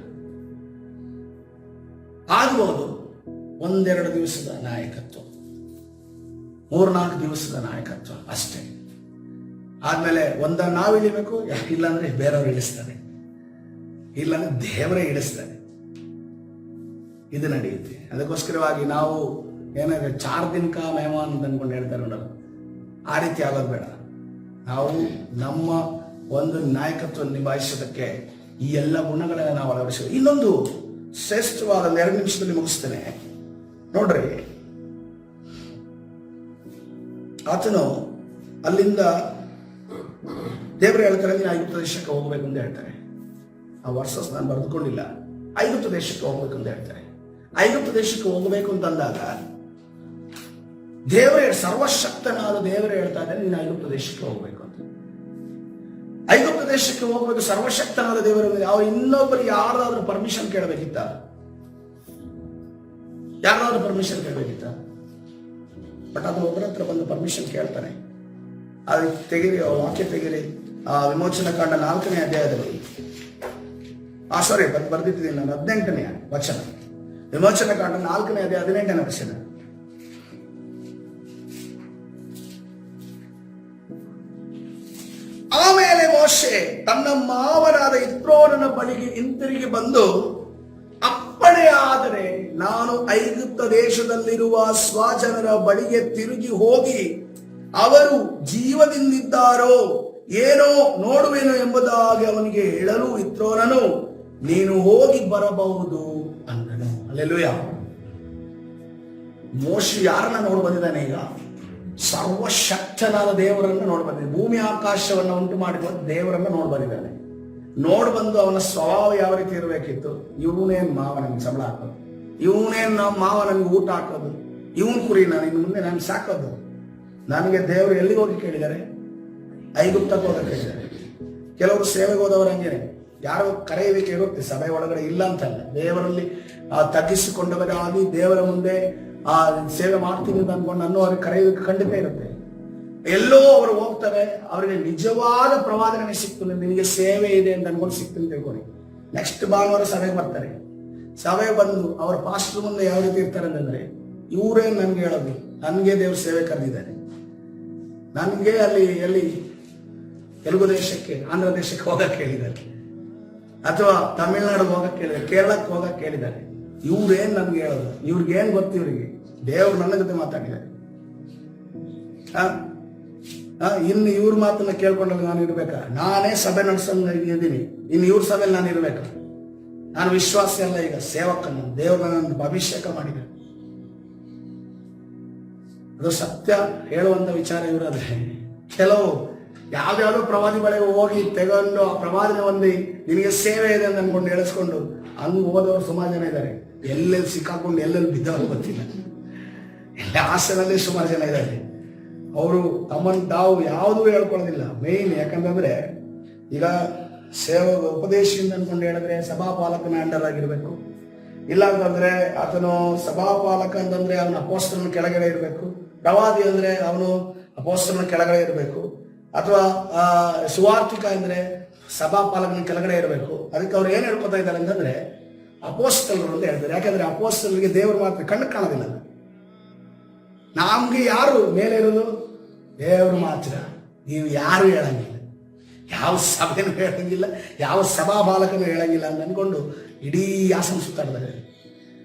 ಆಗ್ಬಹುದು ಒಂದೆರಡು ದಿವಸದ ನಾಯಕತ್ವ, 3-4 ದಿವಸದ ನಾಯಕತ್ವ ಅಷ್ಟೇ. ಆದ್ಮೇಲೆ ನಾವು ಇಳಿಬೇಕು, ಇಲ್ಲಾಂದ್ರೆ ಬೇರೆಯವರು ಇಳಿಸ್ತಾರೆ, ಇಲ್ಲಾಂದ್ರೆ ದೇವರೇ ಇಳಿಸ್ತಾರೆ. ಇದು ನಡೆಯುತ್ತೆ. ಅದಕ್ಕೋಸ್ಕರವಾಗಿ ನಾವು ಏನಾದ್ರೆ 4 ದಿನ ಕಾ ಮೆಹಮಾನ್ ಅಂತ ಅನ್ಕೊಂಡು ಹೇಳ್ತಾರೆ ನೋಡಲ್ಲ, ಆ ರೀತಿ ಆಗೋದು ಬೇಡ. ನಾವು ನಮ್ಮ ಒಂದು ನಾಯಕತ್ವ ನಿಭಾಯಿಸೋದಕ್ಕೆ ಈ ಎಲ್ಲ ಗುಣಗಳನ್ನ ನಾವು ಅಳವಡಿಸಬೇಕು. ಇನ್ನೊಂದು ಶ್ರೇಷ್ಠವಾದ 2 ನಿಮಿಷದಲ್ಲಿ ಮುಗಿಸ್ತೇನೆ ನೋಡ್ರಿ. ಆತನು ಅಲ್ಲಿಂದ ದೇವರು ಹೇಳ್ತಾರೆ, ನೀನು ಐಗುಪ್ತ ದೇಶಕ್ಕೆ ಹೋಗ್ಬೇಕು ಅಂತ ಹೇಳ್ತಾರೆ. ಆ ವರ್ಸಸ್ ನಾನು ಬರೆದುಕೊಂಡಿಲ್ಲ. ಐಗುಪ್ತ ದೇಶಕ್ಕೆ ಹೋಗ್ಬೇಕು ಅಂತ ಹೇಳ್ತಾರೆ. ಐಗುಪ್ತ ದೇಶಕ್ಕೆ ಹೋಗಬೇಕು ಅಂತಂದಾಗ ದೇವರೇ, ಸರ್ವಶಕ್ತನಾದ ದೇವರೇ ಹೇಳ್ತಾ ಇದ್ದಾನೆ, ನೀನು ಐಗುಪ್ತ ದೇಶಕ್ಕೆ ಹೋಗ್ಬೇಕು ಅಂತ. ಐಗುಪ್ತ ದೇಶಕ್ಕೆ ಹೋಗ್ಬೇಕು ಸರ್ವಶಕ್ತನಾದ ದೇವರು. ಇನ್ನೊಬ್ಬರು ಯಾರಾದ್ರೂ ಪರ್ಮಿಷನ್ ಕೇಳಬೇಕಿತ್ತ? ಯಾರಾದ್ರೂ ಪರ್ಮಿಷನ್ ಕೇಳಬೇಕಿತ್ತ? ಬಟ್ ಅದು ಒಬ್ಬರ ಹತ್ರ ಬಂದು ಪರ್ಮಿಷನ್ ಕೇಳ್ತಾನೆ. ಅದು ತೆಗಿರಿ, ವಾಕ್ಯ ತೆಗಿರಿ. ಆ ವಿಮೋಚನಾ ಕಾಂಡ 4ನೇ ಅಧ್ಯಾಯದಲ್ಲಿ ಸಾರಿ ಬರ್ದಿಟ್ಟಿದ್ದೀನಿ ನಾನು, 18ನೇ ವಚನ. ವಿಮೋಚನಾ ಕಾಂಡ 4ನೇ ಅಧ್ಯಾಯ 18ನೇ ವಚನ. ಆಮೇಲೆ ಮೋಶೆ ತನ್ನ ಮಾವನಾದ ಇತ್ರೋನನ ಬಳಿಗೆ ಹಿಂತಿರುಗಿ ಬಂದು, ಅಪ್ಪಣೆ ಆದರೆ ನಾನು ಐಗುಪ್ತ ದೇಶದಲ್ಲಿರುವ ಸ್ವಜನರ ಬಳಿಗೆ ತಿರುಗಿ ಹೋಗಿ ಅವರು ಜೀವದಿಂದಿದ್ದಾರೋ ಏನೋ ನೋಡುವೆನು ಎಂಬುದಾಗಿ ಅವನಿಗೆ ಹೇಳಲು ಇತ್ರೋನನು ನೀನು ಹೋಗಿ ಬರಬಹುದು ಅಂದನು. ಹಲ್ಲೆಲೂಯಾ. ಮೋಶೆ ಯಾರನ್ನ ನೋಡಿ ಬಂದಿದ್ದಾನೆ? ಈಗ ಸರ್ವಶಕ್ತನಾದ ದೇವರನ್ನು ನೋಡಿ ಬಂದಿದ್ದಾನೆ. ಭೂಮಿ ಆಕಾಶವನ್ನು ಉಂಟು ಮಾಡಿದ ದೇವರನ್ನು ನೋಡಿ ಬಂದಿದ್ದಾನೆ. ನೋಡಿ ಬಂದು ಅವನ ಸ್ವಭಾವ ಯಾವ ರೀತಿ ಇರಬೇಕಿತ್ತು? ಇವನೇನ್ ಮಾವ ನನ್ಗೆ ಸಂಬಳ ಹಾಕೋದು, ಇವನೇನ್ ಮಾವ ನನ್ಗೆ ಊಟ ಹಾಕೋದು, ಇವನ್ ಕುರಿ ನಾನು ಇನ್ನು ಮುಂದೆ ನಾನು ಸಾಕೋದು. ನನಗೆ ದೇವರು ಎಲ್ಲಿಗೆ ಹೋಗಿ ಕೇಳಿದ್ದಾರೆ? ಐಗುಪ್ತಕ್ಕೆ ಹೋಗಿ ಕೇಳಿದ್ದಾರೆ. ಕೆಲವರು ಸೇವೆಗೆ ಹೋದವರು ಹಂಗೇನೆ, ಯಾರೋ ಕರೆಯುವಿಕೆ ಇರುತ್ತೆ ಸಭೆ ಒಳಗಡೆ, ಇಲ್ಲ ಅಂತಲ್ಲ. ದೇವರಲ್ಲಿ ತಗ್ಗಿಸಿಕೊಂಡವರಾಗಿ ದೇವರ ಮುಂದೆ ಸೇವೆ ಮಾಡ್ತೀನಿ ಅಂತ ಅನ್ಕೊಂಡು ಅವ್ರಿಗೆ ಕರೆಯುವಿಕೆ ಖಂಡಿತ ಇರುತ್ತೆ. ಎಲ್ಲೋ ಅವರು ಹೋಗ್ತಾರೆ, ಅವರಿಗೆ ನಿಜವಾದ ಪ್ರವಾದನೆ ಸಿಕ್ತು, ನಿನಗೆ ಸೇವೆ ಇದೆ ಅಂತ ಅನ್ಕೊಂಡು ಸಿಕ್ತು ಅಂತ ತಿಳ್ಕೊಳ್ಳಿ. ನೆಕ್ಸ್ಟ್ ಭಾನುವಾರ ಸಭೆಗೆ ಬರ್ತಾರೆ. ಸಭೆಗೆ ಬಂದು ಅವರ ಪಾಸ್ಟರ್ ಮುಂದೆ ಯಾವ ರೀತಿ ಇರ್ತಾರೆ ಅಂತಂದ್ರೆ, ಇವರೇ ನನ್ಗೆ ಹೇಳೋದು, ನನ್ಗೆ ದೇವ್ರ ಸೇವೆ ಕರೆದಿದ್ದಾರೆ, ನನ್ಗೆ ಎಲ್ಲಿ ತೆಲುಗು ದೇಶಕ್ಕೆ, ಆಂಧ್ರ ದೇಶಕ್ಕೆ ಹೋಗಕ್ಕೆ ಹೇಳಿದ್ದಾರೆ, ಅಥವಾ ತಮಿಳ್ನಾಡಿಗೆ ಹೋಗಕ್ಕೆ ಹೇಳಿದ್ದಾರೆ, ಕೇರಳಕ್ಕೆ ಹೋಗಕ್ಕೆ ಹೇಳಿದ್ದಾರೆ. ಇವ್ರೇನ್ ನನ್ಗೆ ಹೇಳೋದು? ಇವ್ರಿಗೇನ್ ಗೊತ್ತು? ಇವರಿಗೆ ದೇವ್ರು ನನ್ನ ಜೊತೆ ಮಾತಾಡಿದ್ದಾರೆ. ಇನ್ನು ಇವ್ರ ಮಾತನ್ನ ಕೇಳ್ಕೊಂಡಲ್ಲಿ ನಾನು ಇರ್ಬೇಕಾ? ನಾನೇ ಸಭೆ ನಡೆಸಂಗಿದ್ದೀನಿ, ಇನ್ನು ಇವ್ರ ಸಭೆಯಲ್ಲಿ ನಾನು ಇರ್ಬೇಕಾ? ನಾನು ವಿಶ್ವಾಸಿ ಅಲ್ಲ, ಈಗ ಸೇವಕನು. ದೇವ್ರ ನನ್ನ ಅಭಿಷೇಕ ಮಾಡಿದೆ. ಅದು ಸತ್ಯ ಹೇಳುವಂತ ವಿಚಾರ ಇವ್ರಾದ್ರೆ. ಕೆಲವು ಯಾವ್ದಾವ್ದೋ ಪ್ರವಾದಿ ಬಳಿಗೆ ಹೋಗಿ ತೆಗೊಂಡು ಆ ಪ್ರವಾದನೆ ಹೊಂದಿ ನಿನಗೆ ಸೇವೆ ಇದೆ ಅಂತ ಅನ್ಕೊಂಡು ಹೇಳಿಸ್ಕೊಂಡು ಹಂಗ್ ಹೋದವರು ಸುಮಾರು ಜನ ಇದ್ದಾರೆ. ಎಲ್ಲೆಲ್ಲಿ ಸಿಕ್ಕಾಕೊಂಡು ಎಲ್ಲೆಲ್ಲಿ ಬಿದ್ದವರು ಗೊತ್ತಿಲ್ಲ. ಎಲ್ಲ ಹಾಸ್ಯದಲ್ಲಿ ಸುಮಾರು ಜನ ಇದ್ದಾರೆ. ಅವರು ತಮ್ಮನ್ನು ತಾವು ಯಾವುದೂ ಹೇಳ್ಕೊಳ್ಳೋದಿಲ್ಲ. ಮೇಯ್ನ್ ಯಾಕಂತಂದ್ರೆ ಈಗ ಸೇವೆ ಉಪದೇಶದಿಂದ ಅನ್ಕೊಂಡು ಹೇಳಿದ್ರೆ ಸಭಾಪಾಲಕನ ಅಂಡರ್ ಆಗಿರ್ಬೇಕು. ಇಲ್ಲ ಅಂತಂದ್ರೆ ಆತನು ಸಭಾಪಾಲಕ ಅಂತಂದ್ರೆ ಅವನ ಅಪೋಸ್ತಲನ ಕೆಳಗಡೆ ಇರಬೇಕು. ಪ್ರವಾದಿ ಅಂದ್ರೆ ಅವನು ಅಪೋಸ್ತಲನ ಕೆಳಗಡೆ ಇರಬೇಕು. ಅಥವಾ ಸುವಾರ್ತಿಕ ಅಂದ್ರೆ ಸಭಾಪಾಲಕನ ಕೆಳಗಡೆ ಇರಬೇಕು. ಅದಕ್ಕೆ ಅವ್ರು ಏನ್ ಹೇಳ್ಕೊತಾ ಇದ್ದಾರೆ ಅಂತಂದ್ರೆ ಅಪೋಸ್ತಲರು ಅಂತ ಹೇಳ್ತಾರೆ. ಯಾಕಂದ್ರೆ ಅಪೋಸ್ತಲರಿಗೆ ದೇವರು ಮಾತ್ರ ಕಣ್ಣು ಕಾಣೋದಿಲ್ಲ. ನಮ್ಗೆ ಯಾರು ಮೇಲೆ ಇರೋದು? ದೇವರು ಮಾತ್ರ. ನೀವು ಯಾರು ಹೇಳಂಗಿಲ್ಲ, ಯಾವ ಸಭೆನೂ ಹೇಳಂಗಿಲ್ಲ, ಯಾವ ಸಭಾಪಾಲಕನು ಹೇಳಂಗಿಲ್ಲ ಅಂತ ಅನ್ಕೊಂಡು ಇಡೀ ಆಸನ ಸುತ್ತಾಡ್ತಾ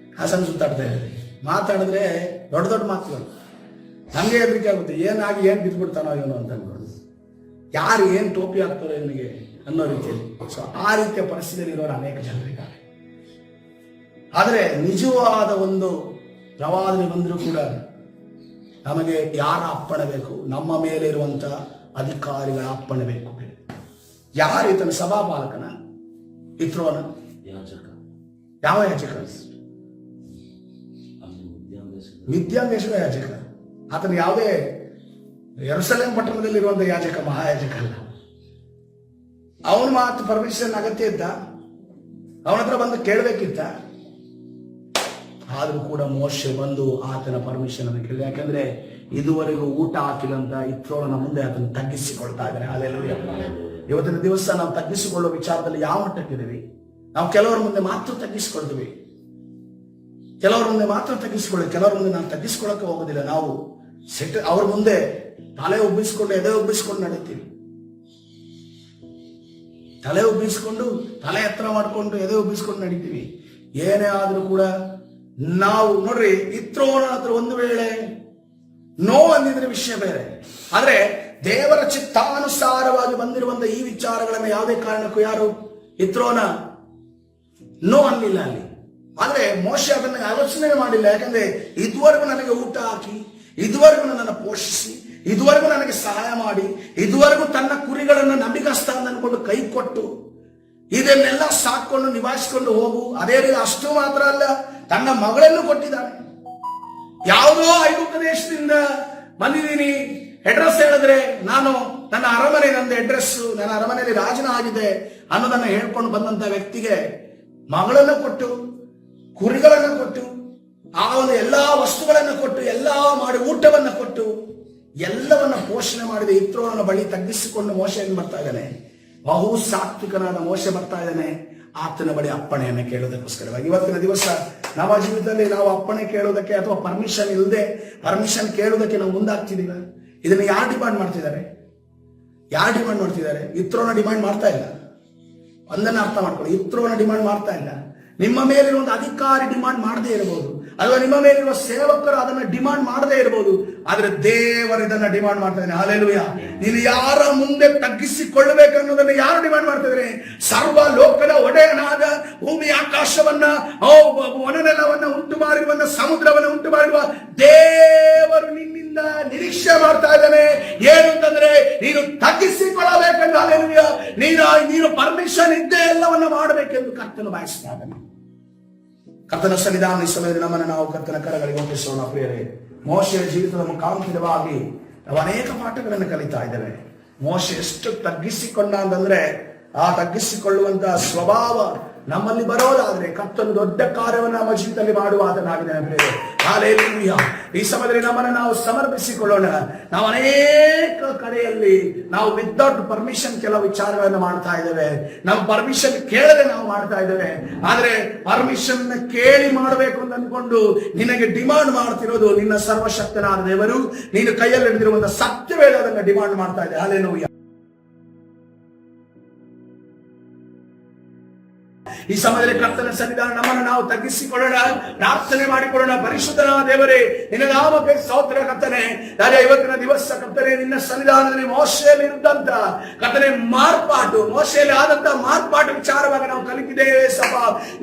ಇದ್ದಾರೆ. ಮಾತಾಡಿದ್ರೆ ದೊಡ್ಡ ದೊಡ್ಡ ಮಾತುಗಳು. ನಮ್ಗೆ ಹೆದರಿಕೆ ಆಗುತ್ತೆ, ಏನಾಗಿ ಏನ್ ಬಿದ್ದುಬಿಡ್ತಾನೋ ಇವನು ಅಂತ ಅನ್ಕೊಂಡು, ಯಾರು ಏನ್ ಟೋಪಿ ಹಾಕ್ತಾರೋ ಇವನಿಗೆ ಅನ್ನೋ ರೀತಿಯಲ್ಲಿ. ಸೊ ಆ ರೀತಿಯ ಪರಿಸ್ಥಿತಿಯಲ್ಲಿ ಇರೋರು ಅನೇಕ ಜನರಿದ್ದಾರೆ. ಆದರೆ ನಿಜವಾದ ಒಂದು ಪ್ರವಾದನೆ ಬಂದರೂ ಕೂಡ ನಮಗೆ ಯಾರ ಅಪ್ಪಣೆ ಬೇಕು? ನಮ್ಮ ಮೇಲೆ ಇರುವಂತ ಅಧಿಕಾರಿಗಳ ಅಪ್ಪಣೆ ಬೇಕು. ಯಾರು ಈತನ ಸಭಾಪಾಲಕನ? ಇತ್ರೋನ? ಯಾವ ಯಾಜಕ? ಮಿದ್ಯಾನ್ ದೇಶದ ಯಾಜಕ. ಆತನ ಯಾವುದೇ ಯೆರೂಸಲೇಮ್ ಪಟ್ಟಣದಲ್ಲಿ ಇರುವಂತಹ ಯಾಜಕ, ಮಹಾಯಾಜಕ ಅಲ್ಲ. ಅವನ ಮಾತು ಪರ್ಮಿಷನ್ ಅಗತ್ಯ ಇದ್ದ? ಅವನ ಹತ್ರ ಬಂದು ಕೇಳಬೇಕಿತ್ತ? ಆದ್ರೂ ಕೂಡ ಮೋಶೆ ಬಂದು ಆತನ ಪರ್ಮಿಷನ್ ಅನ್ನು ಕೇಳಿದ. ಯಾಕಂದ್ರೆ ಇದುವರೆಗೂ ಊಟ ಹಾಕಿಲ್ಲ ಅಂತ ಇತ್ರೋನ ಮುಂದೆ ಆತನ ತಗ್ಗಿಸಿಕೊಳ್ತಾ ಇದ್ದಾರೆ. ಹಲ್ಲೆಲೂಯಾ. ಇವತ್ತಿನ ದಿವಸ ನಾವು ತಗ್ಗಿಸಿಕೊಳ್ಳುವ ವಿಚಾರದಲ್ಲಿ ಯಾವ ಮಟ್ಟಕ್ಕಿದ್ದೀವಿ? ನಾವು ಕೆಲವರ ಮುಂದೆ ಮಾತ್ರ ತಗ್ಗಿಸಿಕೊಳ್ತೀವಿ, ಕೆಲವರ ಮುಂದೆ ಮಾತ್ರ ತಗ್ಗಿಸಿಕೊಳ್ಳಿ, ಕೆಲವರ ಮುಂದೆ ನಾವು ತಗ್ಗಿಸಿಕೊಳ್ಳಕ್ಕೆ ಹೋಗೋದಿಲ್ಲ. ನಾವು ಅವ್ರ ಮುಂದೆ ತಲೆ ಉಬ್ಬಿಸಿಕೊಂಡು ಎದೆ ಉಬ್ಬಿಸಿಕೊಂಡು ನಡೀತೀವಿ. ತಲೆ ಉಬ್ಬಿಸಿಕೊಂಡು, ತಲೆ ಎತ್ತರ ಮಾಡಿಕೊಂಡು ಎದೆ ಉಬ್ಬಿಸಿಕೊಂಡು ನಡೀತೀವಿ. ಏನೇ ಆದ್ರೂ ಕೂಡ ನಾವು ನೋಡ್ರಿ, ಇತ್ರೋನ ಹತ್ರ ಒಂದು ವೇಳೆ ನೋ ಅಂದಿದ್ರೆ ವಿಷಯ ಬೇರೆ. ಆದ್ರೆ ದೇವರ ಚಿತ್ತಾನುಸಾರವಾಗಿ ಬಂದಿರುವಂತಹ ಈ ವಿಚಾರಗಳನ್ನ ಯಾವುದೇ ಕಾರಣಕ್ಕೂ ಯಾರು ಇತ್ರೋನ ನೋ ಅನ್ನಲಿಲ್ಲ ಅಲ್ಲಿ. ಆದ್ರೆ ಮೋಶೆ ಅದನ್ನ ಆಲೋಚನೆ ಮಾಡಿಲ್ಲ. ಯಾಕಂದ್ರೆ ಇದುವರೆಗೂ ನನಗೆ ಊಟ ಹಾಕಿ, ಇದುವರೆಗೂ ನನ್ನನ್ನು ಪೋಷಿಸಿ, ಇದುವರೆಗೂ ನನಗೆ ಸಹಾಯ ಮಾಡಿ, ಇದುವರೆಗೂ ತನ್ನ ಕುರಿಗಳನ್ನು ನಂಬಿಕಸ್ಥ ಅಂದ್ಕೊಂಡು ಕೈ ಕೊಟ್ಟು ಇದನ್ನೆಲ್ಲ ಸಾಕೊಂಡು ನಿಭಾಯಿಸಿಕೊಂಡು ಹೋಗು. ಅದೇ ರೀತಿ ಅಷ್ಟು ಮಾತ್ರ ಅಲ್ಲ, ತನ್ನ ಮಗಳನ್ನು ಕೊಟ್ಟಿದ್ದಾನೆ. ಯಾವುದೋ ಐಗುಪ್ತ ದೇಶದಿಂದ ಬಂದಿದ್ದೀನಿ, ಅಡ್ರೆಸ್ ಹೇಳಿದ್ರೆ ನಾನು ನನ್ನ ಅರಮನೆ, ನನ್ನ ಅಡ್ರೆಸ್, ನನ್ನ ಅರಮನೆಯಲ್ಲಿ ರಾಜನ ಆಗಿದೆ ಅನ್ನೋದನ್ನ ಹೇಳ್ಕೊಂಡು ಬಂದಂತ ವ್ಯಕ್ತಿಗೆ ಮಗಳನ್ನು ಕೊಟ್ಟು, ಕುರಿಗಳನ್ನು ಕೊಟ್ಟು, ಆ ಒಂದು ಎಲ್ಲಾ ವಸ್ತುಗಳನ್ನು ಕೊಟ್ಟು, ಎಲ್ಲಾ ಮಾಡಿ ಊಟವನ್ನು ಕೊಟ್ಟು ಎಲ್ಲವನ್ನ ಪೋಷಣೆ ಮಾಡಿದ ಇತ್ರೋನ ಬಳಿ ತಗ್ಗಿಸಿಕೊಂಡು ಮೋಶೆ ಏನ್ ಬರ್ತಾ ಇದ್ದಾನೆ? ಬಹು ಸಾತ್ವಿಕನಾದ ಮೋಶೆ ಬರ್ತಾ ಇದ್ದಾನೆ ಆತನ ಬಳಿ ಅಪ್ಪಣೆಯನ್ನು ಕೇಳೋದಕ್ಕೋಸ್ಕರವಾಗಿ. ಇವತ್ತಿನ ದಿವಸ ನಮ್ಮ ಜೀವಿತದಲ್ಲಿ ನಾವು ಅಪ್ಪಣೆ ಕೇಳೋದಕ್ಕೆ ಅಥವಾ ಪರ್ಮಿಷನ್ ಇಲ್ಲದೆ ಪರ್ಮಿಷನ್ ಕೇಳೋದಕ್ಕೆ ನಾವು ಮುಂದಾಗ್ತಿದೀವ. ಇದನ್ನ ಯಾರು ಡಿಮಾಂಡ್ ಮಾಡ್ತಿದ್ದಾರೆ? ಇತ್ರೋನ ಡಿಮಾಂಡ್ ಮಾಡ್ತಾ ಇಲ್ಲ. ಒಂದನ್ನ ಅರ್ಥ ಮಾಡ್ಕೊಳ್ಳಿ, ಇತ್ರೋನ ಡಿಮಾಂಡ್ ಮಾಡ್ತಾ ಇಲ್ಲ. ನಿಮ್ಮ ಮೇಲಿರುವ ಒಂದು ಅಧಿಕಾರಿ ಡಿಮಾಂಡ್ ಮಾಡದೇ ಇರಬಹುದು, ಅಥವಾ ನಿಮ್ಮ ಮೇಲಿರುವ ಸೇವಕರು ಅದನ್ನ ಡಿಮಾಂಡ್ ಮಾಡದೇ ಇರಬಹುದು, ಆದ್ರೆ ದೇವರು ಇದನ್ನ ಡಿಮಾಂಡ್ ಮಾಡ್ತಾ ಇದ್ದಾನೆ. ಹಲ್ಲೆಲೂಯಾ. ನೀನು ಯಾರ ಮುಂದೆ ತಗ್ಗಿಸಿಕೊಳ್ಳಬೇಕು ಅನ್ನೋದನ್ನ ಯಾರು ಡಿಮಾಂಡ್ ಮಾಡ್ತಾ ಇದ್ದಾರೆ? ಸರ್ವ ಲೋಕದ ಒಡೆಯನಾದ ಭೂಮಿ ಆಕಾಶವನ್ನ ವನನೆಲವನ್ನ ಉಂಟು ಮಾಡಿರುವ ಸಮುದ್ರವನ್ನ ಉಂಟು ಮಾಡಿರುವ ದೇವರು ನಿನ್ನಿಂದ ನಿರೀಕ್ಷೆ ಮಾಡ್ತಾ ಇದ್ದಾನೆ. ಏನು ಅಂತಂದ್ರೆ ನೀನು ತಗ್ಗಿಸಿಕೊಳ್ಳಬೇಕೆಂದು. ಹಲ್ಲೆಲೂಯಾ. ನೀನು ಪರ್ಮಿಷನ್ ಇದ್ದೇ ಎಲ್ಲವನ್ನ ಮಾಡಬೇಕೆಂದು ಕರ್ತನು ಬಯಸ್ತಾ ಇದ್ದಾನೆ. ಕರ್ತನ ಸನ್ನಿಧಾನ ಈ ಸಮಯದಲ್ಲಿ ನಮ್ಮನ್ನು ನಾವು ಕರ್ತನ ಕರಗಳಿಗೆ ಒಪ್ಪಿಸೋಣ. ಪ್ರಿಯರೇ, ಮೋಶೆಯ ಜೀವಿತದ ಮುಖಾಂತರವಾಗಿ ನಾವು ಅನೇಕ ಪಾಠಗಳನ್ನು ಕಲಿತಾ ಇದ್ದೇವೆ. ಮೋಶೆ ಎಷ್ಟು ತಗ್ಗಿಸಿಕೊಂಡ ಅಂತಂದ್ರೆ, ಆ ತಗ್ಗಿಸಿಕೊಳ್ಳುವಂತಹ ಸ್ವಭಾವ ನಮ್ಮಲ್ಲಿ ಬರೋದಾದ್ರೆ ಕರ್ತನು ದೊಡ್ಡ ಕಾರ್ಯವನ್ನು ನಮ್ಮ ಜೀವಿತದಲ್ಲಿ ಮಾಡುವಾತನಾಗಿದ್ದಾನೆ. ಹಲ್ಲೆಲೂಯಾ. ಈ ಸಮಯದಲ್ಲಿ ನಮ್ಮನ್ನು ನಾವು ಸಮರ್ಪಿಸಿಕೊಳ್ಳೋಣ. ನಾವು ಅನೇಕ ಕಡೆಯಲ್ಲಿ ನಾವು ವಿತೌಟ್ ಪರ್ಮಿಷನ್ ಕೆಲವು ವಿಚಾರಗಳನ್ನು ಮಾಡ್ತಾ ಇದ್ದೇವೆ. ನಾವು ಪರ್ಮಿಷನ್ ಕೇಳದೆ ನಾವು ಮಾಡ್ತಾ ಇದ್ದೇವೆ. ಆದ್ರೆ ಪರ್ಮಿಷನ್ ಕೇಳಿ ಮಾಡಬೇಕು ಅಂತ ಅಂದ್ಕೊಂಡು ನಿನಗೆ ಡಿಮಾಂಡ್ ಮಾಡ್ತಿರೋದು ನಿನ್ನ ಸರ್ವಶಕ್ತನಾದ ದೇವರು. ನೀನು ಕೈಯಲ್ಲಿ ಹಿಡಿದಿರುವಂತಹ ಸತ್ಯವೇ ಅದನ್ನ ಡಿಮಾಂಡ್ ಮಾಡ್ತಾ ಇದೆ. ಹಲ್ಲೆಲೂಯಾ. ಈ ಸಮಯದಲ್ಲಿ ಕರ್ತನ ಸನ್ನಿಧಾನ ನಮ್ಮನ್ನು ನಾವು ತಗ್ಗಿಸಿಕೊಳ್ಳೋಣ, ಪ್ರಾರ್ಥನೆ ಮಾಡಿಕೊಳ್ಳೋಣ. ಪರಿಶುದ್ಧನಾದ ದೇವರೇ, ನಿನ್ನ ನಾಮಕ್ಕೆ ಸ್ತೋತ್ರ ಕರ್ತನೆ. ಇವತ್ತಿನ ದಿವಸ ಕರ್ತನೆ, ನಿನ್ನ ಸನ್ನಿಧಾನದಲ್ಲಿ ಮೋಶೆಯಲ್ಲಿ ಇದ್ದಂತ ಕರ್ತನೆ ಮಾರ್ಪಾಟು, ಮೋಶೆಯಲ್ಲಿ ಆದಂತ ಮಾರ್ಪಾಟು ವಿಚಾರವಾಗಿ ನಾವು ಕಲಿತಿದ್ದೇವೆ. ಸಪ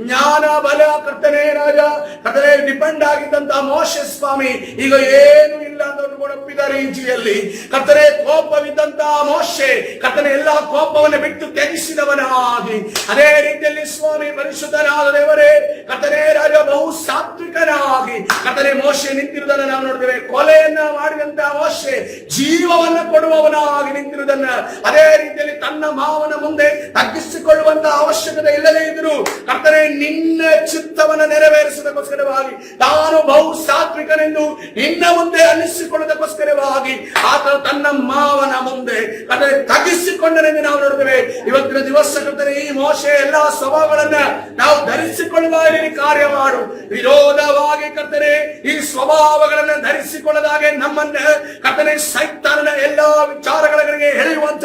ಜ್ಞಾನ ಬಲ ಕರ್ತನೆ ರಾಜ ಕರ್ತನೆ ಡಿಪೆಂಡ್ ಆಗಿದ್ದಂತ ಮೋಶೆ ಸ್ವಾಮಿ ಈಗ ಏನು ಇಲ್ಲ ಅಂತ ಒಪ್ಪಿದ ರೀತಿಯಲ್ಲಿ ಕರ್ತನೆ ಕೋಪವಿದ್ದಂತ ಮೋಶೆ ಕರ್ತನೆ ಎಲ್ಲಾ ಕೋಪವನ್ನು ಬಿಟ್ಟು ತ್ಯಜಿಸಿದವನಾಗಿ, ಅದೇ ರೀತಿಯಲ್ಲಿ ಸ್ವಾಮಿ ಪರಿಶುದ್ಧನಾದ ದೇವರೇ ಕರ್ತನೆ ರಾಜ ಬಹು ಸಾತ್ವಿಕನಾಗಿ ಕರ್ತನೆ ಮೋಶೆ ನಿಂತಿರುವುದನ್ನು ನಾವು ನೋಡ್ತೇವೆ. ಕೊಲೆಯನ್ನ ಮಾಡಿದಂತ ಮೋಶೆ ಜೀವವನ್ನ ಕೊಡುವವನಾಗಿ ನಿಂತಿರುವುದನ್ನ, ಅದೇ ರೀತಿಯಲ್ಲಿ ತನ್ನ ಮಾವನ ಮುಂದೆ ತಗ್ಗಿಸಿಕೊಳ್ಳುವಂತ ಅವಶ್ಯಕತೆ ಇಲ್ಲದೇ ಇದ್ರು ಕರ್ತನೆ ನಿನ್ನ ಚಿತ್ತವನ್ನ ನೆರವೇರಿಸುವುದಕ್ಕೋಸ್ಕರವಾಗಿ ತಾನು ಬಹು ಸಾತ್ವಿಕನೆಂದು ನಿನ್ನ ಮುಂದೆ ಅನ್ನಿಸಿಕೊಳ್ಳುವುದಕ್ಕೋಸ್ಕರವಾಗಿ ಆತ ತನ್ನ ಮಾವನ ಮುಂದೆ ಕರ್ತನೆ ತಗ್ಗಿಸಿಕೊಂಡನೆಂದು ನಾವು ನೋಡ್ತೇವೆ. ಇವತ್ತಿನ ದಿವಸ ಕರ್ತನೆ ಈ ಮೋಶೆ ಎಲ್ಲಾ ಸ್ವಭಾವಗಳನ್ನ ನಾವು ಧರಿಸಿಕೊಳ್ಳುವ ಕಾರ್ಯ ಮಾಡು. ವಿರೋಧವಾಗಿ ಕರ್ತನೆ ಈ ಸ್ವಭಾವಗಳನ್ನ ಧರಿಸಿಕೊಳ್ಳದಾಗೆ ನಮ್ಮನ್ನ ಕರ್ತನೆ ಸೈತಾನನ ಎಲ್ಲಾ ವಿಚಾರಗಳಿಗೆ ಎಳೆಯುವಂತ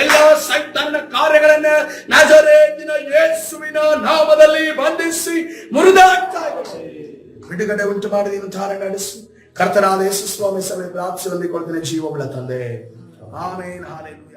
ಎಲ್ಲಾ ಸೈತಾನನ ಕಾರ್ಯಗಳನ್ನ ನಜರೇತಿನ ಯೇಸುವಿನ ನಾಮದಲ್ಲಿ ಬಂಧಿಸಿ ಮುರಿದಾಗ್ತಾ ಬಿಡುಗಡೆ ಉಂಟು ಮಾಡಿ ನೀನು ಧಾರೆ ನಡೆಸು. ಕರ್ತನಾದ ಯೇಸು ಸ್ವಾಮಿ ಸಭೆ ಪ್ರಾರ್ಥನೆ ಹೊಂದಿಕೊಳ್ತೇನೆ ಜೀವವುಳ್ಳ ತಂದೆ. ಆಮೇನ್. ಹಲ್ಲೆಲೂಯಾ.